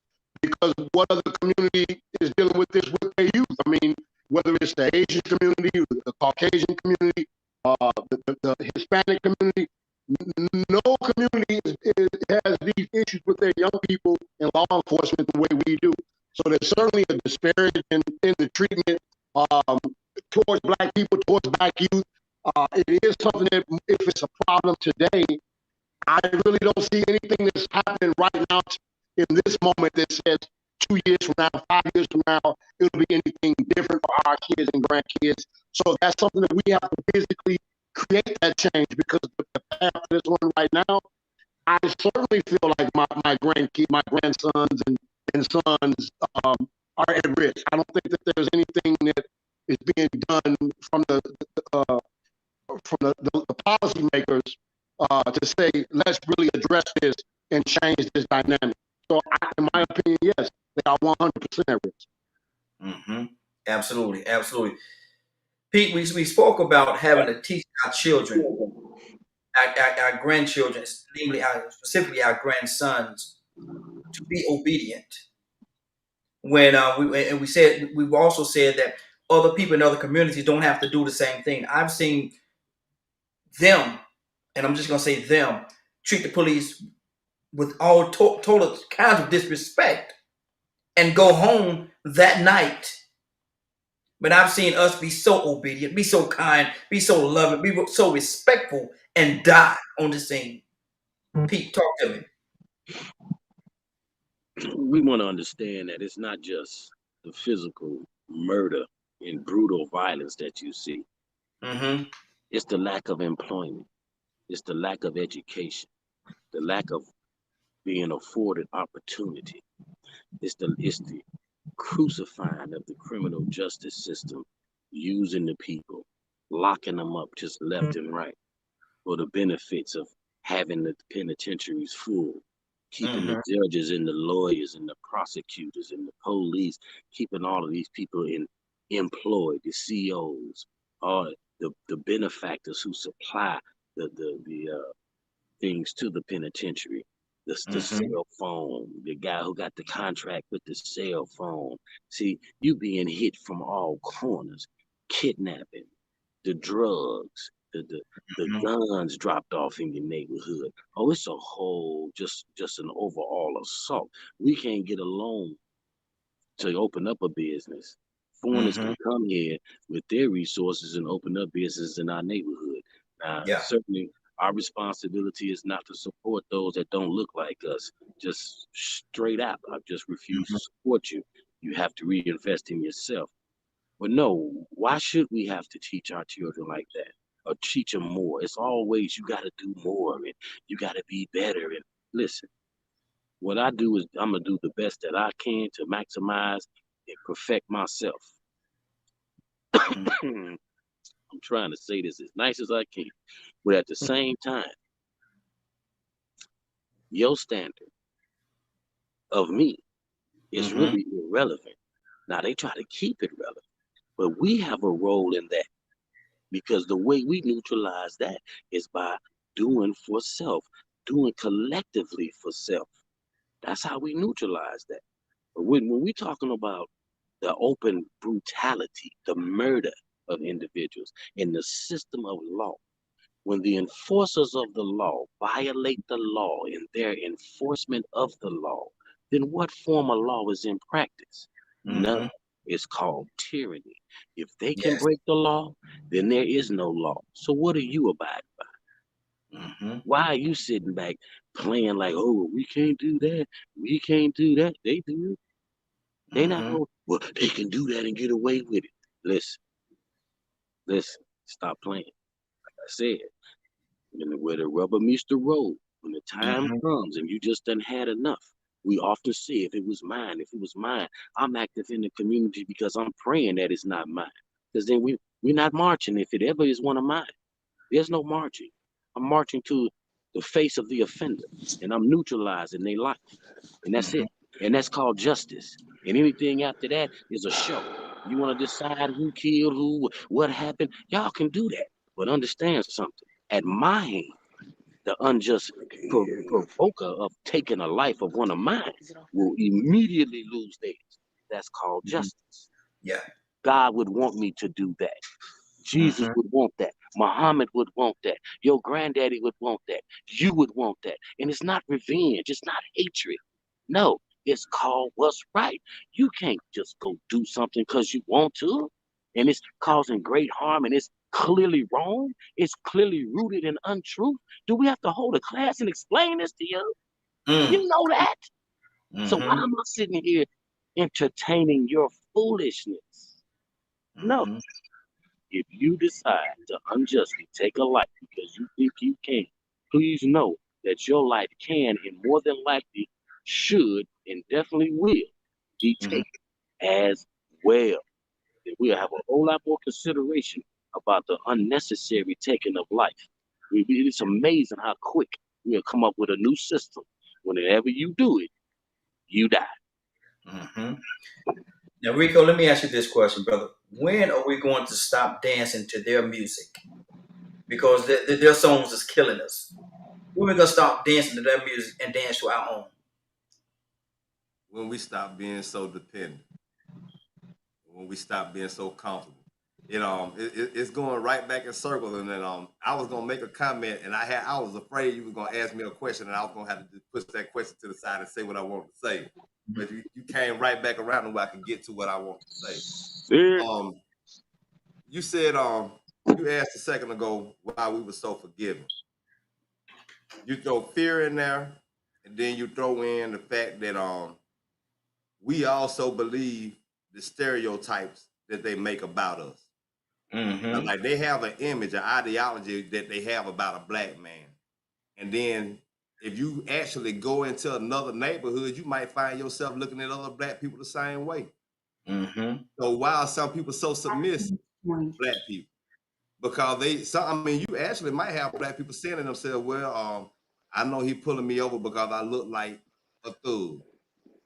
[SPEAKER 4] because what other community is dealing with this with their youth? I mean, whether it's the Asian community, the Caucasian community, the Hispanic community, no community has these issues with their young people in law enforcement the way we do. So there's certainly a disparity in the treatment towards black people, towards black youth. It is something that if it's a problem today, I really don't see anything that's happening right now in this moment that says 2 years from now, 5 years from now, it'll be anything different for our kids and grandkids. So that's something that we have to physically create that change because the path that is on right now, I certainly feel like my grandsons and sons are at risk. I don't think that there's anything that is being done from the policymakers to say, let's really address this and change this dynamic. So, in my opinion, yes, they are 100% at risk.
[SPEAKER 1] Mm-hmm. Absolutely. Absolutely. Pete, we spoke about having to teach our children, our grandchildren, namely specifically our grandsons, to be obedient. When we said we've also said that other people in other communities don't have to do the same thing. I've seen them, and I'm just gonna say them, treat the police with all total kinds of disrespect and go home that night. But I've seen us be so obedient, be so kind, be so loving, be so respectful, and die on the scene. Pete, talk to me.
[SPEAKER 5] We want to understand that it's not just the physical murder and brutal violence that you see.
[SPEAKER 1] Mm-hmm.
[SPEAKER 5] It's the lack of employment. It's the lack of education, the lack of being afforded opportunity. It's the crucifying of the criminal justice system, using the people, locking them up just left and right for the benefits of having the penitentiaries full, keeping the
[SPEAKER 1] Mm-hmm.
[SPEAKER 5] judges and the lawyers and the prosecutors and the police, keeping all of these people employed, the COs, all the benefactors who supply the things to the penitentiary. The
[SPEAKER 1] Mm-hmm.
[SPEAKER 5] cell phone, the guy who got the contract with the cell phone. See, you being hit from all corners, kidnapping, the drugs, the guns dropped off in your neighborhood. Oh, it's a whole just an overall assault. We can't get a loan to open up a business. Foreigners
[SPEAKER 1] Mm-hmm.
[SPEAKER 5] can come here with their resources and open up business in our neighborhood.
[SPEAKER 1] Yeah.
[SPEAKER 5] Certainly, our responsibility is not to support those that don't look like us. Just straight out, I just refuse to
[SPEAKER 1] Mhm.
[SPEAKER 5] support you. You have to reinvest in yourself. But no, why should we have to teach our children like that or teach them more? It's always you got to do more and you got to be better. And listen, what I do is I'm gonna do the best that I can to maximize and perfect myself.
[SPEAKER 1] Mhm.
[SPEAKER 5] I'm trying to say this as nice as I can, but at the same time, your standard of me is
[SPEAKER 1] Mhm.
[SPEAKER 5] really irrelevant. Now they try to keep it relevant, but we have a role in that because the way we neutralize that is by doing for self, doing collectively for self. That's how we neutralize that. But when we're talking about the open brutality, the murder of individuals in the system of law, when the enforcers of the law violate the law in their enforcement of the law, then what form of law is in practice? None.
[SPEAKER 1] Mhm.
[SPEAKER 5] It's called tyranny. If they can
[SPEAKER 1] Yes.
[SPEAKER 5] break the law, then there is no law. So what are you abiding by?
[SPEAKER 1] Mhm.
[SPEAKER 5] Why are you sitting back playing like, oh, we can't do that, we can't do that? They do it. They not
[SPEAKER 1] Mhm.
[SPEAKER 5] going, well, they can do that and get away with it. Listen, listen, stop playing. Like I said, where the rubber meets the road, when the time
[SPEAKER 1] Mhm.
[SPEAKER 5] comes and you just done had enough. We often say, if it was mine, if it was mine, I'm active in the community because I'm praying that it's not mine. Because then we're not marching if it ever is one of mine. There's no marching. I'm marching to the face of the offender, and I'm neutralizing their life. And that's
[SPEAKER 1] Mhm.
[SPEAKER 5] it. And that's called justice. And anything after that is a show. You want to decide who killed who, what happened, y'all can do that. But understand something. At my hand, the unjust provoker of taking a life of one of mine will immediately lose theirs. That's called
[SPEAKER 1] Mhm.
[SPEAKER 5] justice.
[SPEAKER 1] Yeah.
[SPEAKER 5] God would want me to do that. Jesus
[SPEAKER 1] Mhm.
[SPEAKER 5] would want that. Muhammad would want that. Your granddaddy would want that. You would want that. And it's not revenge. It's not hatred. No, it's called what's right. You can't just go do something because you want to. And it's causing great harm and it's clearly wrong. It's clearly rooted in untruth. Do we have to hold a class and explain this to you?
[SPEAKER 1] Mm.
[SPEAKER 5] You know that. So why
[SPEAKER 1] Mhm.
[SPEAKER 5] am I sitting here entertaining your foolishness? No.
[SPEAKER 1] Mhm.
[SPEAKER 5] If you decide to unjustly take a life because you think you can, please know that your life can and more than likely should and definitely will be
[SPEAKER 1] Mhm.
[SPEAKER 5] taken as well. And we'll have a whole lot more consideration about the unnecessary taking of life. It's amazing how quick we'll come up with a new system. Whenever you do it, you die.
[SPEAKER 1] Mhm. Now, Rico, let me ask you this question, brother. When are we going to stop dancing to their music? Because their songs is killing us. When are we gonna stop dancing to their music and dance to our own?
[SPEAKER 2] When we stop being so dependent, when we stop being so comfortable. It's going right back in circles. And then I was gonna make a comment, and I was afraid you were gonna ask me a question, and I was gonna have to just push that question to the side and say what I wanted to say. But you came right back around, and where I can get to what I want to say.
[SPEAKER 5] Sir.
[SPEAKER 2] Um, you said you asked a second ago why we were so forgiving. You throw fear in there, and then you throw in the fact that we also believe the stereotypes that they make about us.
[SPEAKER 1] Mm-hmm.
[SPEAKER 2] Like they have an image, an ideology that they have about a black man. And then if you actually go into another neighborhood, you might find yourself looking at other black people the same way.
[SPEAKER 1] Mm-hmm.
[SPEAKER 2] So why are some people so submissive to
[SPEAKER 6] Point.
[SPEAKER 2] black people? Because you actually might have black people saying to themselves, well, I know he pulling me over because I look like a thug.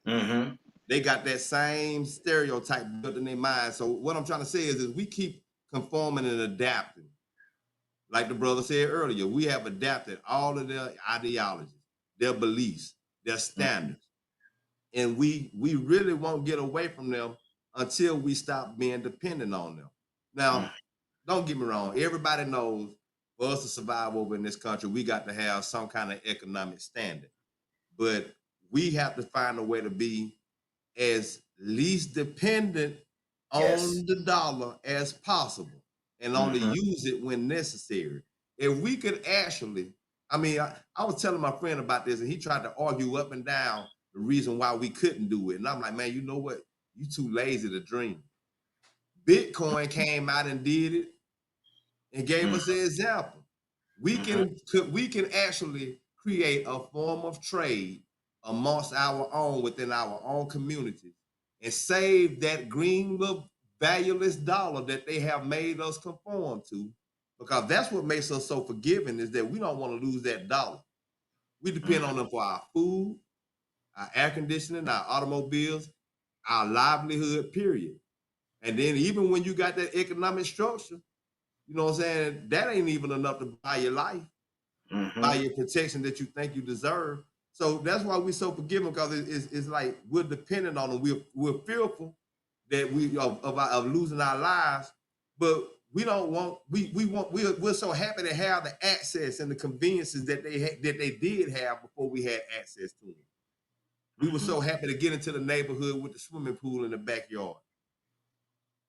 [SPEAKER 1] Mm-hmm.
[SPEAKER 2] They got that same stereotype built in their mind. So what I'm trying to say is we keep conforming and adapting. Like the brother said earlier, we have adapted all of their ideologies, their beliefs, their standards, and we really won't get away from them until we stop being dependent on them.
[SPEAKER 1] Mm-hmm.
[SPEAKER 2] Now, don't get me wrong. Everybody knows for us to survive over in this country, we got to have some kind of economic standard. But we have to find a way to be as least dependent
[SPEAKER 1] Yes.
[SPEAKER 2] on the dollar as possible and only
[SPEAKER 1] Mm-hmm.
[SPEAKER 2] use it when necessary. if we could actually, I mean, I was telling my friend about this, and he tried to argue up and down the reason why we couldn't do it. And I'm like, man, you know what? You too lazy to dream. Bitcoin came out and did it and gave us the example. We can actually create a form of trade amongst our own within our own communities and save that green little valueless dollar that they have made us conform to, because that's what makes us so forgiving, is that we don't want to lose that dollar. We depend on them for our food, our air conditioning, our automobiles, our livelihood, period. And then even when you got that economic structure, you know what I'm saying, that ain't even enough to buy your life, buy your protection that you think you deserve. So that's why we're so forgiving, because it's like we're dependent on them. We're fearful that we of losing our lives, but we don't want we're so happy to have the access and the conveniences that they did have before we had access to them. We were so happy to get into the neighborhood with the swimming pool in the backyard.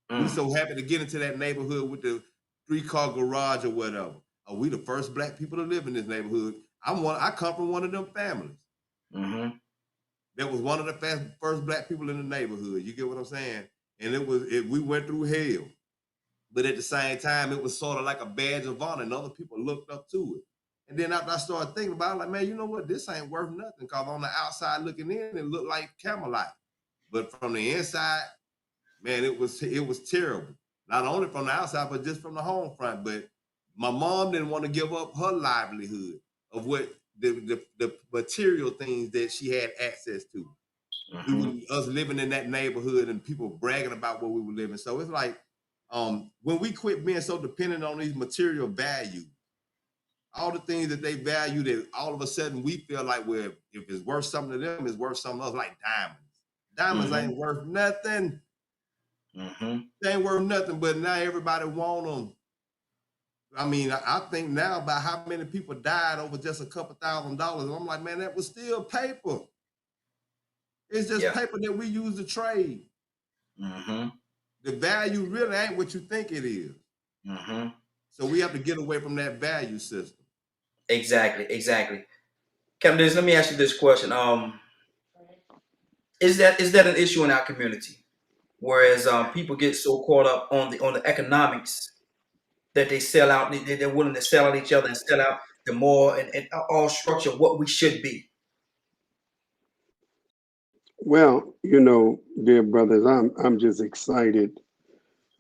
[SPEAKER 2] We so happy to get into that neighborhood with the 3-car garage or whatever. Are we the first black people to live in this neighborhood? I come from one of them families. That was one of the first black people in the neighborhood. You get what I'm saying? And we went through hell. But at the same time, it was sort of like a badge of honor, and other people looked up to it. And then after I started thinking about it, like, man, you know what? This ain't worth nothing, because on the outside looking in, it looked like Camelot. But from the inside, man, it was terrible. Not only from the outside, but just from the home front. But my mom didn't want to give up her livelihood of what the material things that she had access to. Us living in that neighborhood and people bragging about where we were living. So it's like, when we quit being so dependent on these material values, all the things that they value, that all of a sudden we feel like, well, if it's worth something to them, it's worth something else, like diamonds. Diamonds ain't worth nothing. They ain't worth nothing, but now everybody want them. I mean, I think now about how many people died over just a couple $1,000s. And I'm like, man, that was still paper. It's just paper that we use to trade. The value really ain't what you think it is. So we have to get away from that value system.
[SPEAKER 1] Exactly. Captain Dennis, let me ask you this question. Is that an issue in our community? Whereas people get so caught up on the economics that they sell out, they're willing to sell out each other and sell out the more and all structure what we should be.
[SPEAKER 3] Well, you know, dear brothers, I'm just excited.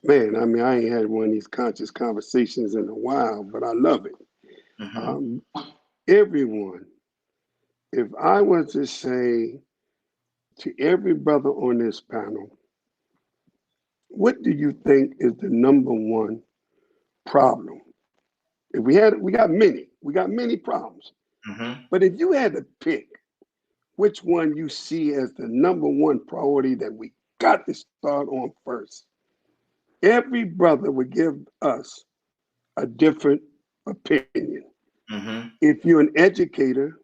[SPEAKER 3] Man, I mean, I ain't had one of these conscious conversations in a while, but I love it. Everyone, if I was to say to every brother on this panel, what do you think is the number one problem? If we got many problems. But if you had to pick which one you see as the number one priority that we got to start on first, every brother would give us a different opinion. If you're an educator,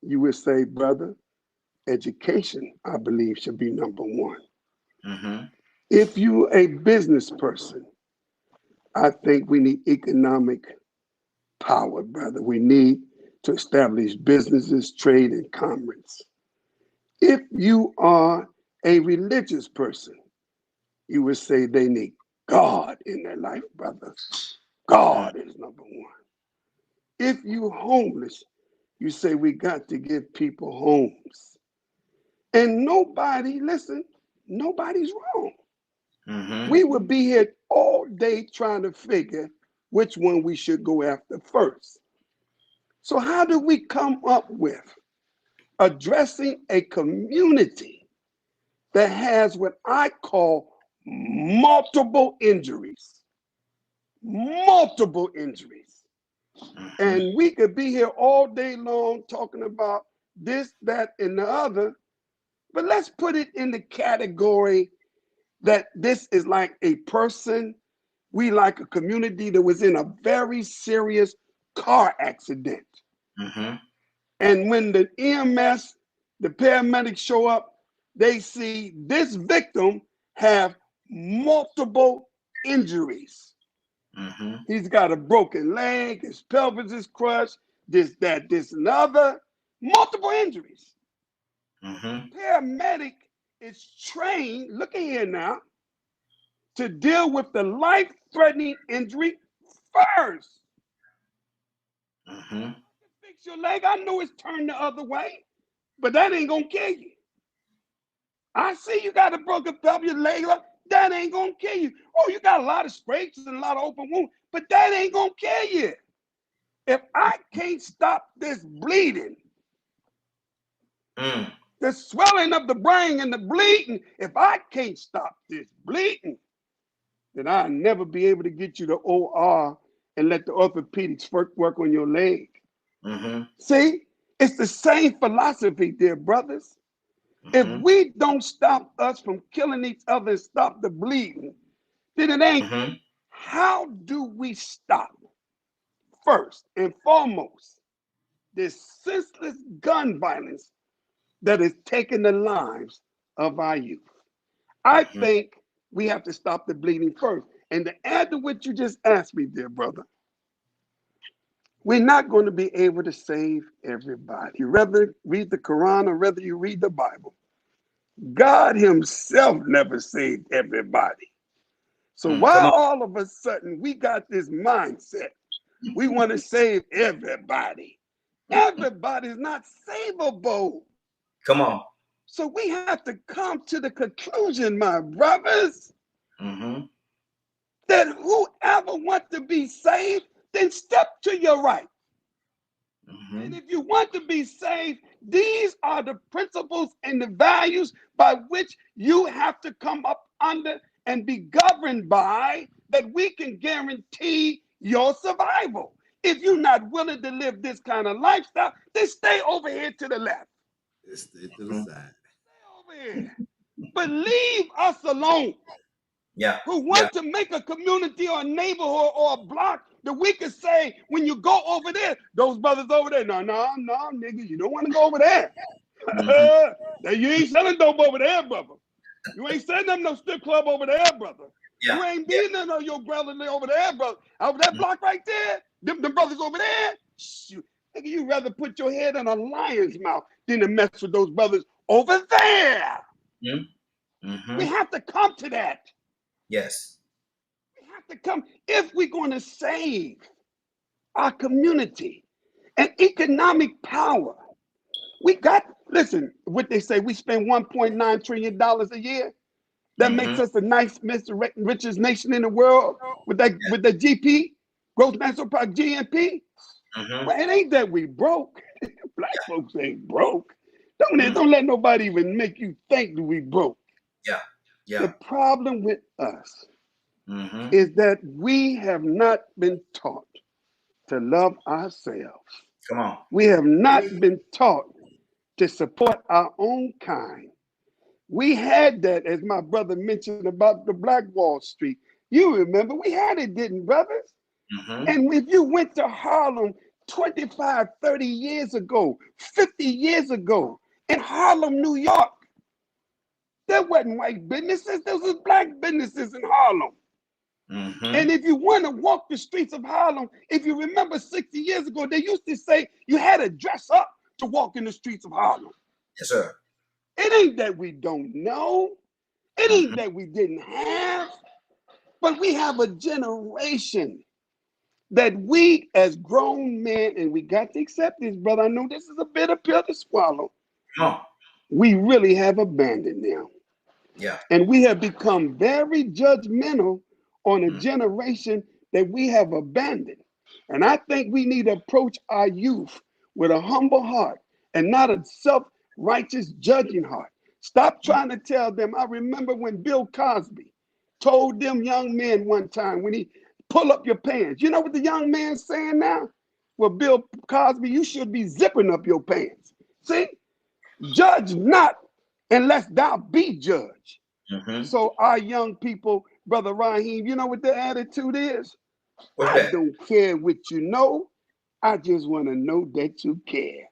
[SPEAKER 3] you would say, brother, education, I believe, should be number one. If you're a business person, I think we need economic power, brother. We need to establish businesses, trade, and commerce. If you are a religious person, you would say they need God in their life, brother. God is number one. If you're homeless, you say we got to give people homes. And nobody's wrong. We would be here all day trying to figure which one we should go after first. So how do we come up with addressing a community that has what I call multiple injuries? Multiple injuries. And we could be here all day long talking about this, that, and the other, but let's put it in the category that this is like a person, we like a community that was in a very serious car accident. And when the EMS, the paramedics show up, they see this victim have multiple injuries.
[SPEAKER 1] Mm-hmm.
[SPEAKER 3] He's got a broken leg, his pelvis is crushed, this, that, this, and other, multiple injuries.
[SPEAKER 1] Mm-hmm.
[SPEAKER 3] Paramedic is trained, look at here now, to deal with the life-threatening injury first.
[SPEAKER 1] Mm-hmm.
[SPEAKER 3] Fix your leg. I know it's turned the other way, but that ain't gonna kill you. I see you got a broken pelvis, your leg up. That ain't gonna kill you. Oh, you got a lot of scrapes and a lot of open wounds, but that ain't gonna kill you. If I can't stop this bleeding,
[SPEAKER 1] Mm.
[SPEAKER 3] the swelling of the brain and the bleeding, if I can't stop this bleeding, then I'll never be able to get you to OR and let the orthopedics work on your leg.
[SPEAKER 1] Mm-hmm.
[SPEAKER 3] See, it's the same philosophy, dear brothers. If
[SPEAKER 1] Mm-hmm.
[SPEAKER 3] we don't stop us from killing each other and stop the bleeding, then it ain't.
[SPEAKER 1] Mm-hmm.
[SPEAKER 3] How do we stop? First and foremost, this senseless gun violence that is taking the lives of our youth. I
[SPEAKER 1] Mm-hmm.
[SPEAKER 3] think we have to stop the bleeding first. And to add to what you just asked me, dear brother, we're not going to be able to save everybody. Whether read the Quran or whether you read the Bible, God himself never saved everybody. So
[SPEAKER 1] Come
[SPEAKER 3] why
[SPEAKER 1] on.
[SPEAKER 3] all of a sudden we got this mindset? We want to save everybody. Everybody's not savable.
[SPEAKER 1] Come on.
[SPEAKER 3] So we have to come to the conclusion, my brothers,
[SPEAKER 1] Mm-hmm.
[SPEAKER 3] that whoever wants to be saved, then step to your right.
[SPEAKER 1] Mm-hmm.
[SPEAKER 3] And if you want to be saved, these are the principles and the values by which you have to come up under and be governed by, that we can guarantee your survival. If you're not willing to live this kind of lifestyle, then stay over here to the left.
[SPEAKER 2] Stay to the side.
[SPEAKER 3] Stay over here. But leave us alone.
[SPEAKER 1] Yeah.
[SPEAKER 3] Who
[SPEAKER 1] Yeah.
[SPEAKER 3] want to make a community or a neighborhood or a block that we can say, when you go over there, those brothers over there, no, nigga, you don't want to go over there.
[SPEAKER 1] Mm-hmm.
[SPEAKER 3] You ain't selling dope over there, brother. You ain't selling them no strip club over there, brother.
[SPEAKER 1] Yeah.
[SPEAKER 3] You ain't
[SPEAKER 1] Yeah.
[SPEAKER 3] being none of your brother over there, brother. Over that block right there, them brothers over there. Shoot, nigga, you rather put your head in a lion's mouth than to mess with those brothers over there.
[SPEAKER 1] Mm-hmm.
[SPEAKER 3] We have to come to that.
[SPEAKER 1] Yes.
[SPEAKER 3] We have to come if we're going to save our community and economic power. We got, listen, what they say, we spend $1.9 trillion a year. That makes
[SPEAKER 1] Mm-hmm.
[SPEAKER 3] us the ninth richest nation in the world with that GP, gross national product, GNP.
[SPEAKER 1] Mm-hmm.
[SPEAKER 3] Well, it ain't that we broke. Black folks ain't broke.
[SPEAKER 1] Mm-hmm.
[SPEAKER 3] Don't let nobody even make you think that we broke.
[SPEAKER 1] Yeah.
[SPEAKER 3] The
[SPEAKER 1] Yeah.
[SPEAKER 3] problem with us
[SPEAKER 1] Mm-hmm.
[SPEAKER 3] is that we have not been taught to love ourselves.
[SPEAKER 1] Come on.
[SPEAKER 3] We have not been taught to support our own kind. We had that, as my brother mentioned about the Black Wall Street. You remember, we had it, didn't brothers?
[SPEAKER 1] Mm-hmm.
[SPEAKER 3] And if you went to Harlem 25, 30 years ago, 50 years ago, in Harlem, New York, there wasn't white businesses, there was black businesses in Harlem.
[SPEAKER 1] Mm-hmm.
[SPEAKER 3] And if you want to walk the streets of Harlem, if you remember 60 years ago, they used to say you had to dress up to walk in the streets of Harlem.
[SPEAKER 1] Yes, sir.
[SPEAKER 3] It ain't that we don't know. It
[SPEAKER 1] Mm-hmm.
[SPEAKER 3] ain't that we didn't have. But we have a generation that we as grown men, and we got to accept this, brother. I know this is a bitter pill to swallow.
[SPEAKER 1] Come on.
[SPEAKER 3] We really have abandoned them.
[SPEAKER 1] Yeah.
[SPEAKER 3] And we have become very judgmental on a
[SPEAKER 1] Mm-hmm.
[SPEAKER 3] generation that we have abandoned. And I think we need to approach our youth with a humble heart and not a self-righteous judging heart. Stop trying to tell them. I remember when Bill Cosby told them young men one time, when he pull up your pants. You know what the young man's saying now? Well, Bill Cosby, you should be zipping up your pants. See? Judge not unless thou be judged.
[SPEAKER 1] Mm-hmm.
[SPEAKER 3] So our young people, Brother Raheen, you know what their attitude is?
[SPEAKER 1] What's
[SPEAKER 3] I
[SPEAKER 1] that?
[SPEAKER 3] don't care what you know. I just want to know that you care.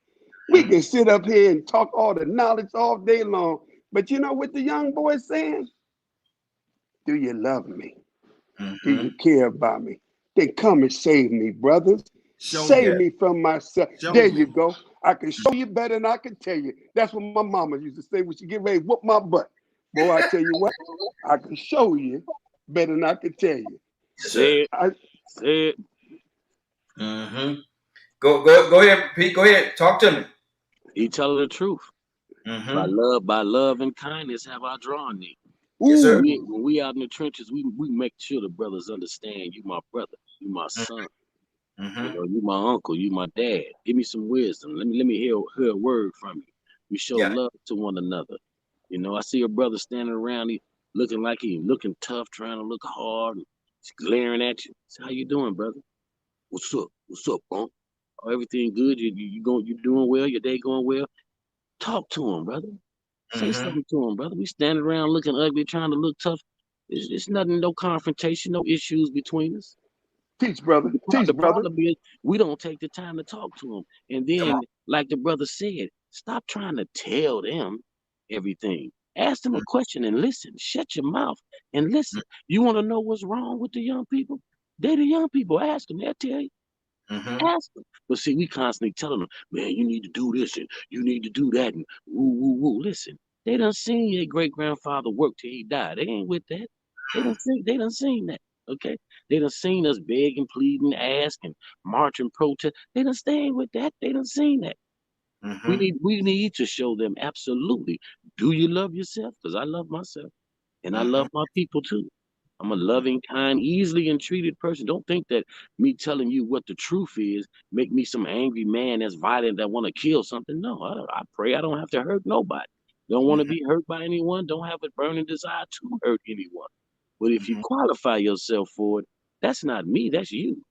[SPEAKER 3] We can sit up here and talk all the knowledge all day long. But you know what the young boy is saying? Do you love me? Do
[SPEAKER 1] Mm-hmm.
[SPEAKER 3] you care about me? then come and save me, brothers.
[SPEAKER 2] Show me.
[SPEAKER 3] Save
[SPEAKER 1] Yeah.
[SPEAKER 3] me from myself.
[SPEAKER 2] Show
[SPEAKER 3] There
[SPEAKER 2] me.
[SPEAKER 3] you go. I can show you better than I can tell you. That's what my mama used to say when she get ready to whoop my butt. Boy, I tell you what, I can show you better than I can tell you.
[SPEAKER 1] Yes, sir.
[SPEAKER 5] Say it,
[SPEAKER 3] I,
[SPEAKER 5] say it.
[SPEAKER 1] Mm-hmm. Go ahead, Pete. Go ahead. Talk to me.
[SPEAKER 5] He telling the truth.
[SPEAKER 1] Mm-hmm.
[SPEAKER 5] By love and kindness have I drawn thee.
[SPEAKER 1] Yes, sir.
[SPEAKER 3] ooh,
[SPEAKER 5] When we out in the trenches, we make sure the brothers understand you my brother, you my son, you
[SPEAKER 1] Mm-hmm.
[SPEAKER 5] know, you my uncle, you my dad. Give me some wisdom. Let me hear a word from you. We show
[SPEAKER 1] Yeah.
[SPEAKER 5] love to one another. You know, I see a brother standing around, he looking like he looking tough, trying to look hard, and he's glaring at you. So how you doing, brother? What's up? What's up, bunk? Oh, everything good? You doing well? Your day going well? Talk to him, brother. Say
[SPEAKER 1] Mm-hmm.
[SPEAKER 5] something to him, brother. We standing around looking ugly, trying to look tough. It's nothing, no confrontation, no issues between us.
[SPEAKER 3] teach, brother. Teach,
[SPEAKER 5] The
[SPEAKER 3] brother.
[SPEAKER 5] problem is we don't take the time to talk to them. And
[SPEAKER 1] Come
[SPEAKER 5] then,
[SPEAKER 1] on.
[SPEAKER 5] like the brother said, stop trying to tell them everything. Ask them a question and listen. Shut your mouth and listen. You want to know what's wrong with the young people? They the young people. Ask them. They'll tell you.
[SPEAKER 1] Mm-hmm.
[SPEAKER 5] Ask them. But see, we constantly telling them, man, you need to do this and you need to do that and woo, woo, woo. Listen, they done seen your great grandfather work till he died. They ain't with that. They done seen that. Okay. They done seen us begging, pleading, asking, marching, protest. They ain't with that. They done seen that.
[SPEAKER 1] Mm-hmm.
[SPEAKER 5] We need to show them absolutely. Do you love yourself? Because I love myself. And I
[SPEAKER 1] Mm-hmm.
[SPEAKER 5] love my people too. I'm a loving, kind, easily entreated person. Don't think that me telling you what the truth is make me some angry man that's violent that want to kill something. No, I pray I don't have to hurt nobody. Don't want to
[SPEAKER 1] Mm-hmm.
[SPEAKER 5] be hurt by anyone. Don't have a burning desire to hurt anyone. But if you
[SPEAKER 1] Mm-hmm.
[SPEAKER 5] qualify yourself for it, that's not me. That's you.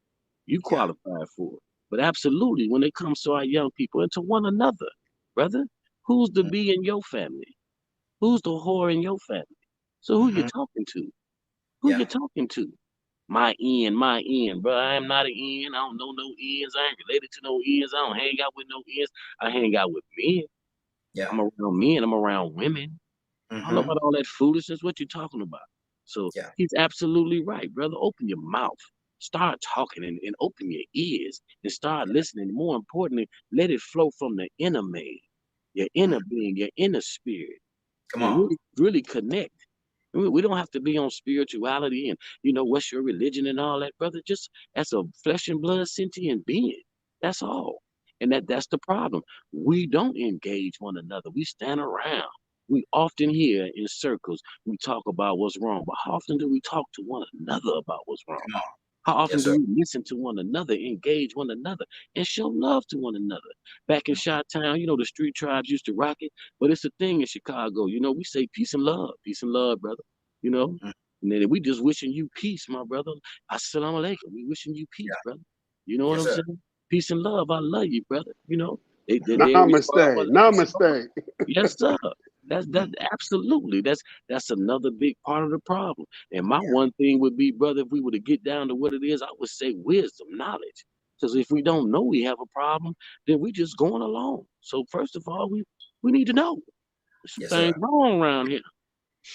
[SPEAKER 5] You
[SPEAKER 1] Yeah.
[SPEAKER 5] qualify for it. But absolutely, when it comes to our young people and to one another, brother, who's the bee in your family? Who's the whore in your family? So who you
[SPEAKER 1] Mm-hmm.
[SPEAKER 5] talking to? Who
[SPEAKER 1] Yeah.
[SPEAKER 5] you talking to? My end, bro. I am not an end. I don't know no ends. I ain't related to no ends. I don't hang out with no ends. I hang out with men.
[SPEAKER 1] Yeah.
[SPEAKER 5] I'm around men. I'm around women. I don't know
[SPEAKER 1] Mm-hmm.
[SPEAKER 5] about all that foolishness. What you talking about? So
[SPEAKER 1] Yeah.
[SPEAKER 5] he's absolutely right, brother. Open your mouth. Start talking and open your ears and start listening. More importantly, let it flow from the inner man, your
[SPEAKER 1] Mm.
[SPEAKER 5] inner being, your inner spirit,
[SPEAKER 1] Come
[SPEAKER 5] and
[SPEAKER 1] on.
[SPEAKER 5] really connect. We don't have to be on spirituality and what's your religion and all that, brother. Just as a flesh and blood sentient being. That's all. And that's the problem. We don't engage one another. We stand around. We often hear in circles we talk about what's wrong, but how often do we talk to one another about what's wrong?
[SPEAKER 1] Come on.
[SPEAKER 5] How often
[SPEAKER 1] Yes,
[SPEAKER 5] do
[SPEAKER 1] sir.
[SPEAKER 5] we listen to one another, engage one another, and show love to one another? Back in
[SPEAKER 1] Mm-hmm.
[SPEAKER 5] Chi-Town, the street tribes used to rock it, but it's a thing in Chicago. We say peace and love, brother. You know,
[SPEAKER 1] Mm.
[SPEAKER 5] and then we just wishing you peace, my brother. Assalamu alaikum. We wishing you peace,
[SPEAKER 1] Yeah.
[SPEAKER 5] brother. You know what
[SPEAKER 1] Yes,
[SPEAKER 5] I'm
[SPEAKER 1] sir.
[SPEAKER 5] saying? Peace and love. I love you, brother. They respond
[SPEAKER 3] Namaste.
[SPEAKER 5] with
[SPEAKER 3] Namaste.
[SPEAKER 5] yes, sir. That's absolutely that's another big part of the problem. And my
[SPEAKER 1] Yeah.
[SPEAKER 5] one thing would be, brother, if we were to get down to what it is, I would say wisdom, knowledge. Because if we don't know we have a problem, then we just going along. So first of all, we need to know. There's some
[SPEAKER 1] Yes, sir.
[SPEAKER 5] things wrong around here.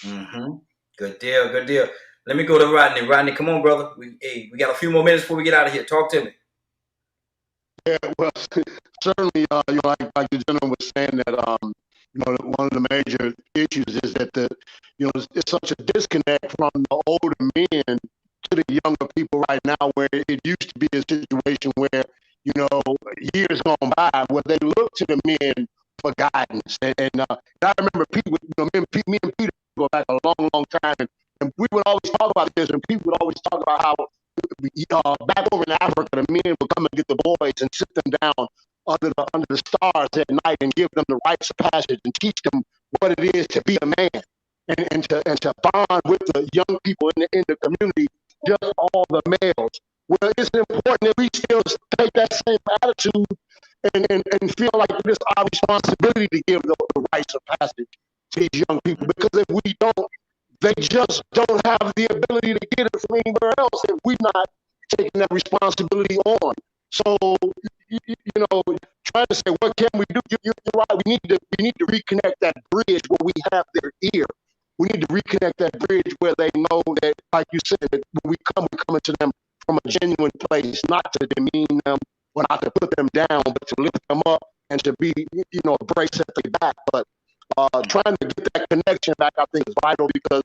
[SPEAKER 1] Mm-hmm. Good deal. Good deal. Let me go to Rodney. Rodney, come on, brother. We got a few more minutes before we get out of here. Talk to me.
[SPEAKER 4] Yeah, well, certainly, like the gentleman was saying that, one of the major issues is that it's such a disconnect from the older men to the younger people right now, where it used to be a situation where, years gone by, where they look to the men for guidance. And I remember people, me and Peter go back a long, long time, and we would always talk about this, and people would always talk about how back over in Africa, the men would come and get the boys and sit them down under the stars at night and give them the rites of passage and teach them what it is to be a man and to bond with the young people in the community, just all the males. Well, it's important that we still take that same attitude and feel like it's our responsibility to give the rites of passage to these young people, because if we don't, they just don't have the ability to get it from anywhere else if we're not taking that responsibility on. So, trying to say, what can we do? You're right. We need to reconnect that bridge where we have their ear. We need to reconnect that bridge where they know that, like you said, that when we're coming to them from a genuine ways, not to demean them or not to put them down, but to lift them up and to be, a brace at their back. But trying to get that connection back, I think, is vital because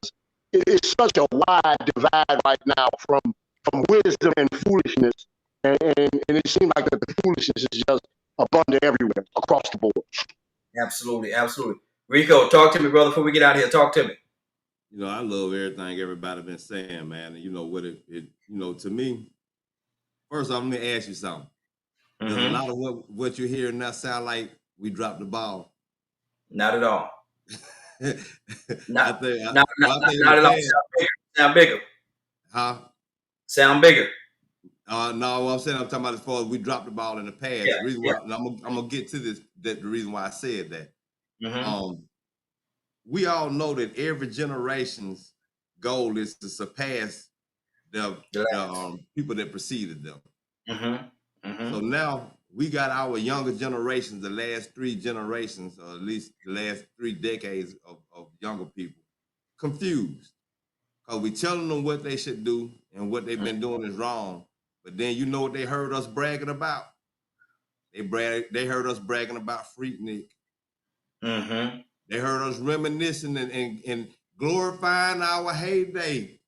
[SPEAKER 4] it's such a wide divide right now from wisdom and foolishness. And it seems like that the foolishness is just abundant everywhere across the board.
[SPEAKER 1] Absolutely, absolutely. Rico, talk to me, brother, before we get out of here. Talk to me.
[SPEAKER 2] I love everything everybody been saying, man. And you know what to me, first off, let me ask you something. Does a lot of what you're hearing now sound like we dropped the ball?
[SPEAKER 1] Not at all. Not at all. Sound bigger.
[SPEAKER 2] Huh?
[SPEAKER 1] Sound bigger.
[SPEAKER 2] No, I'm saying I'm talking about as far as we dropped the ball in the past.
[SPEAKER 1] Yeah,
[SPEAKER 2] the reason why I'm gonna get to this, that the reason why I said that. We all know that every generation's goal is to surpass the people that preceded them. So now we got our younger generations, the last 3 generations, or at least the last 3 decades of younger people, confused. Because we telling them what they should do and what they've been doing is wrong. But then you know what they heard us bragging about? They heard us bragging about Freaknik. They heard us reminiscing and glorifying our heyday.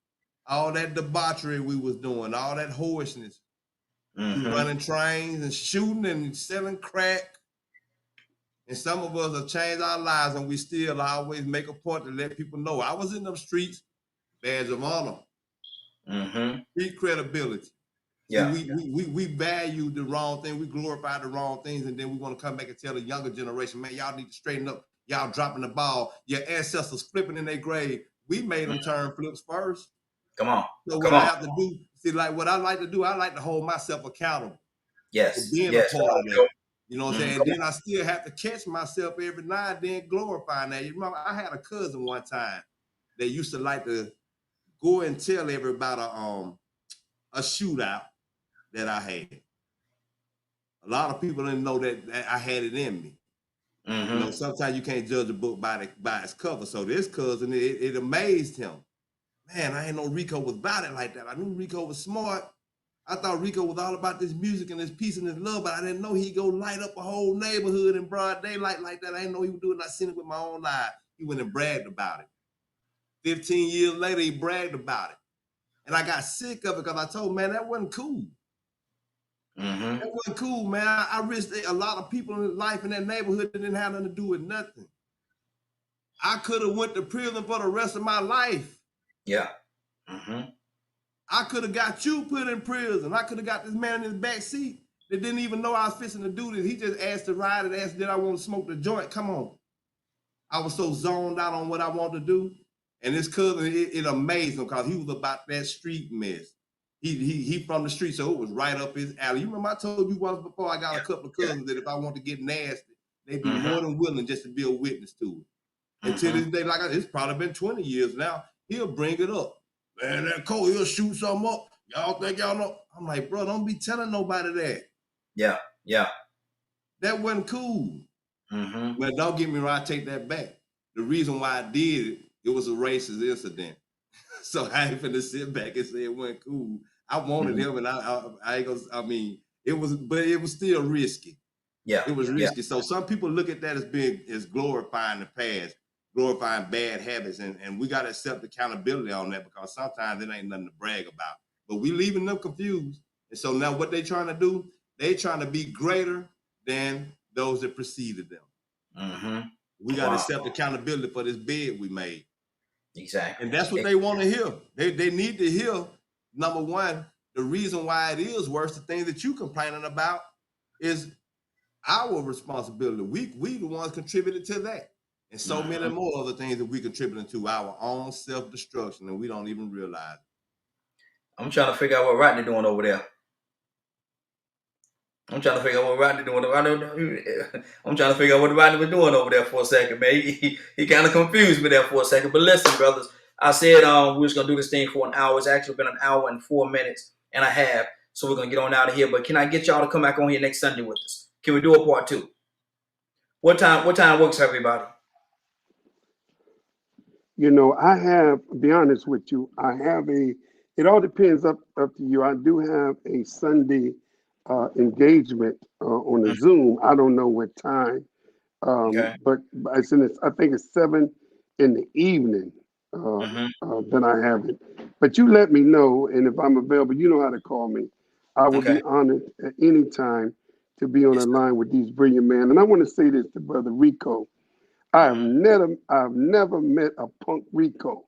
[SPEAKER 2] All that debauchery we was doing, all that whorishness. Running trains and shooting and selling crack. And some of us have changed our lives, and we still always make a point to let people know I was in them streets, badge of honor, street credibility.
[SPEAKER 1] Yeah.
[SPEAKER 2] See, we value the wrong thing, we glorify the wrong things, and then we want to come back and tell the younger generation, man, y'all need to straighten up. Y'all dropping the ball. Your ancestors flipping in their grave. We made them turn flips first.
[SPEAKER 1] Come on.
[SPEAKER 2] So what I have to do, like what I like to do, I like to hold myself accountable.
[SPEAKER 1] Yes.
[SPEAKER 2] For being a part of that. You know what I'm saying?
[SPEAKER 1] Mm-hmm.
[SPEAKER 2] And then I still have to catch myself every now and then glorifying that. You remember, I had a cousin one time that used to like to go and tell everybody a shootout that I had. A lot of people didn't know that I had it in me.
[SPEAKER 1] Mm-hmm.
[SPEAKER 2] You know, sometimes you can't judge a book by its cover. So this cousin, it amazed him. Man, I ain't know Rico was about it like that. I knew Rico was smart. I thought Rico was all about this music and this peace and this love, but I didn't know he'd go light up a whole neighborhood in broad daylight like that. I didn't know he would do it. I seen it with my own eye. He went and bragged about it. 15 years later, he bragged about it. And I got sick of it because I told him, man, that wasn't cool.
[SPEAKER 1] Mm-hmm.
[SPEAKER 2] That wasn't cool, man. I risked a lot of people in life in that neighborhood that didn't have nothing to do with nothing. I could have went to prison for the rest of my life.
[SPEAKER 1] Yeah. Mm-hmm.
[SPEAKER 2] I could have got you put in prison. I could have got this man in his back seat that didn't even know I was fixing to do this. He just asked to ride and asked, did I want to smoke the joint? Come on. I was so zoned out on what I wanted to do. And this cousin, it amazed him because he was about that street mess. He from the street, so it was right up his alley. You remember I told you once before I got a couple of cousins that if I want to get nasty, they'd be more than willing just to be a witness to it. And to this day, like it's probably been 20 years now, he'll bring it up. Man, that Cole, he'll shoot something up. Y'all think y'all know? I'm like, bro, don't be telling nobody that.
[SPEAKER 1] Yeah, yeah.
[SPEAKER 2] That wasn't cool. But don't get me wrong, I take that back. The reason why I did it was a racist incident. So I ain't finna sit back and say it wasn't cool. I wanted him, and I ain't gonna. I mean, it was still risky.
[SPEAKER 1] Yeah,
[SPEAKER 2] it was risky. So some people look at that as glorifying the past, glorifying bad habits, and we gotta accept accountability on that because sometimes it ain't nothing to brag about. But we leaving them confused, and so now what they trying to do? They trying to be greater than those that preceded them. We gotta accept accountability for this bed we made.
[SPEAKER 1] Exactly.
[SPEAKER 2] And that's what they want to hear. They need to hear, number one, the reason why it is worse, the thing that you complaining about is our responsibility. We the ones contributed to that. And so many more other things that we contributing to our own self-destruction, and we don't even realize it.
[SPEAKER 1] I'm trying to figure out what Rodney doing over there. I'm trying to figure out what Rodney doing. I'm trying to figure out what Rodney was doing over there for a second, man. He kind of confused me there for a second. But listen, brothers, I said we was gonna do this thing for an hour. It's actually been an hour and 4 minutes and a half. So we're gonna get on out of here. But can I get y'all to come back on here next Sunday with us? Can we do a part 2? What time works for everybody?
[SPEAKER 3] I have, to be honest with you, I have a It all depends up to you. I do have a Sunday engagement on a Zoom. I don't know what time,
[SPEAKER 1] Okay.
[SPEAKER 3] but it's in this, I think it's 7 in the evening
[SPEAKER 1] Mm-hmm.
[SPEAKER 3] that I have it. But you let me know, and if I'm available, you know how to call me. I will
[SPEAKER 1] Okay.
[SPEAKER 3] be honored at any time to be on
[SPEAKER 1] Yes,
[SPEAKER 3] the
[SPEAKER 1] sir.
[SPEAKER 3] line with these brilliant men. And I want to say this to Brother Rico.
[SPEAKER 1] Mm-hmm.
[SPEAKER 3] I've never met a punk Rico.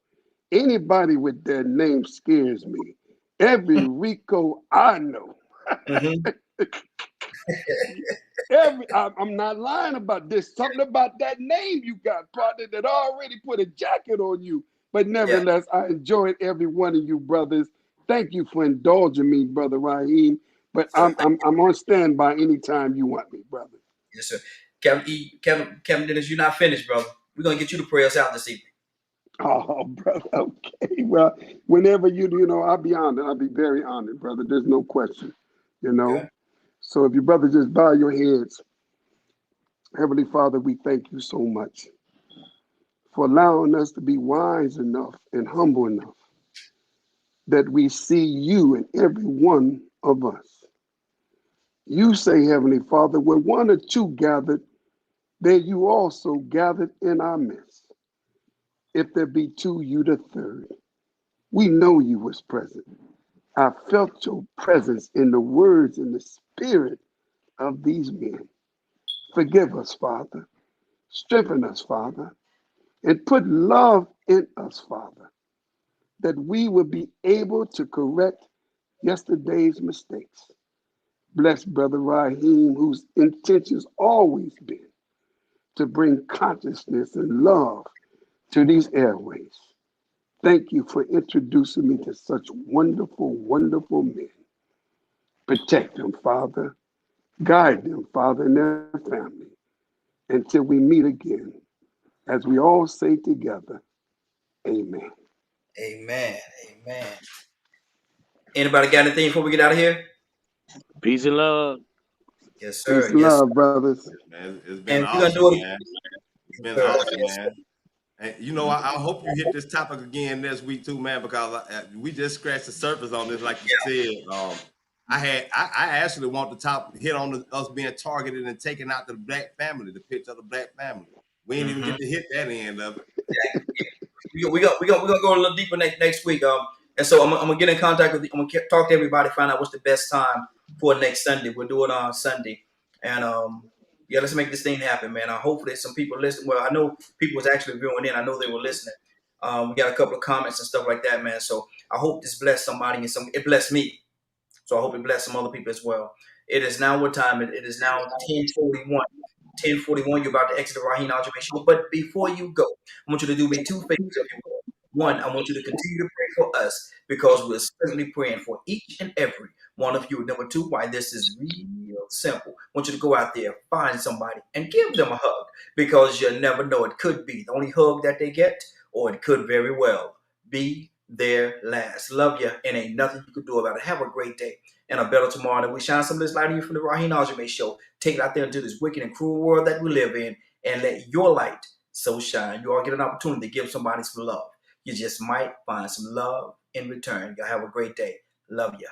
[SPEAKER 3] Anybody with that name scares me. Every Rico I know,
[SPEAKER 1] Mm-hmm.
[SPEAKER 3] I'm not lying about this. Something about that name you got, partner, that already put a jacket on you. But
[SPEAKER 1] Yeah.
[SPEAKER 3] nevertheless, I enjoyed every one of you brothers. Thank you for indulging me, brother Raheem. But
[SPEAKER 1] Sir, thank
[SPEAKER 3] I'm on standby anytime you want me, brother.
[SPEAKER 1] you. Yes, sir. Captain Dennis, you're not finished, brother. We're gonna get you the prayers out this evening.
[SPEAKER 3] Oh, brother. Okay. Well, whenever I'll be honored. I'll be very honored, brother. There's no question. You
[SPEAKER 1] Okay.
[SPEAKER 3] know. So if you brother just bow your heads, Heavenly Father, we thank you so much for allowing us to be wise enough and humble enough that we see you in every one of us. You say, Heavenly Father, where one or two gathered, there you also gathered in our midst. If there be two, you the third. We know you was present. I felt your presence in the words and the spirit of these men. Forgive us, Father. Strengthen us, Father. And put love in us, Father, that we will be able to correct yesterday's mistakes. Bless Brother Raheem, whose intentions always been to bring consciousness and love to these airways. Thank you for introducing me to such wonderful, wonderful men. Protect them, Father. Guide them, Father, and their family until we meet again. As we all say together, amen.
[SPEAKER 1] Amen. Amen. Anybody got anything before we get out of here?
[SPEAKER 5] Peace and love.
[SPEAKER 1] Yes,
[SPEAKER 3] Peace
[SPEAKER 1] sir.
[SPEAKER 3] and
[SPEAKER 1] Yes, sir.
[SPEAKER 3] love, brothers.
[SPEAKER 2] Man, it's been
[SPEAKER 1] And we're gonna
[SPEAKER 2] awesome,
[SPEAKER 1] do it.
[SPEAKER 2] man. It's
[SPEAKER 1] Yes,
[SPEAKER 2] been
[SPEAKER 1] sir.
[SPEAKER 2] awesome,
[SPEAKER 1] Yes,
[SPEAKER 2] man. And I hope you hit this topic again next week too, man, because we just scratched the surface on this, like you said. I actually want the top hit on us being targeted and taken out the black family, the picture of the black family. We ain't even
[SPEAKER 1] Mm-hmm.
[SPEAKER 2] get to hit that end of it.
[SPEAKER 1] We're gonna go a little deeper next week. And so I'm gonna get in contact with. I'm gonna talk to everybody, find out what's the best time for next Sunday. We'll do it on Sunday, and yeah, let's make this thing happen, man. Hopefully some people listen. Well, I know people was actually viewing in. I know they were listening. We got a couple of comments and stuff like that, man. So I hope this blessed somebody and it blessed me. So I hope it bless some other people as well. It is now what time? It is now 10:41. 10:41. You're about to exit the Raheen Ashimi show. But before you go, I want you to do me two favors, if you will. One, I want you to continue to pray for us because we're certainly praying for each and every one of you. Number two, why this is real simple. I want you to go out there, find somebody, and give them a hug because you never know. It could be the only hug that they get, or it could very well be their last. Love you, and ain't nothing you can do about it. Have a great day and a better tomorrow. That we shine some of this light on you from the Raheen Ashimi show. Take it out there into this wicked and cruel world that we live in and let your light so shine. You all get an opportunity to give somebody some love. You just might find some love in return. Y'all have a great day. Love ya.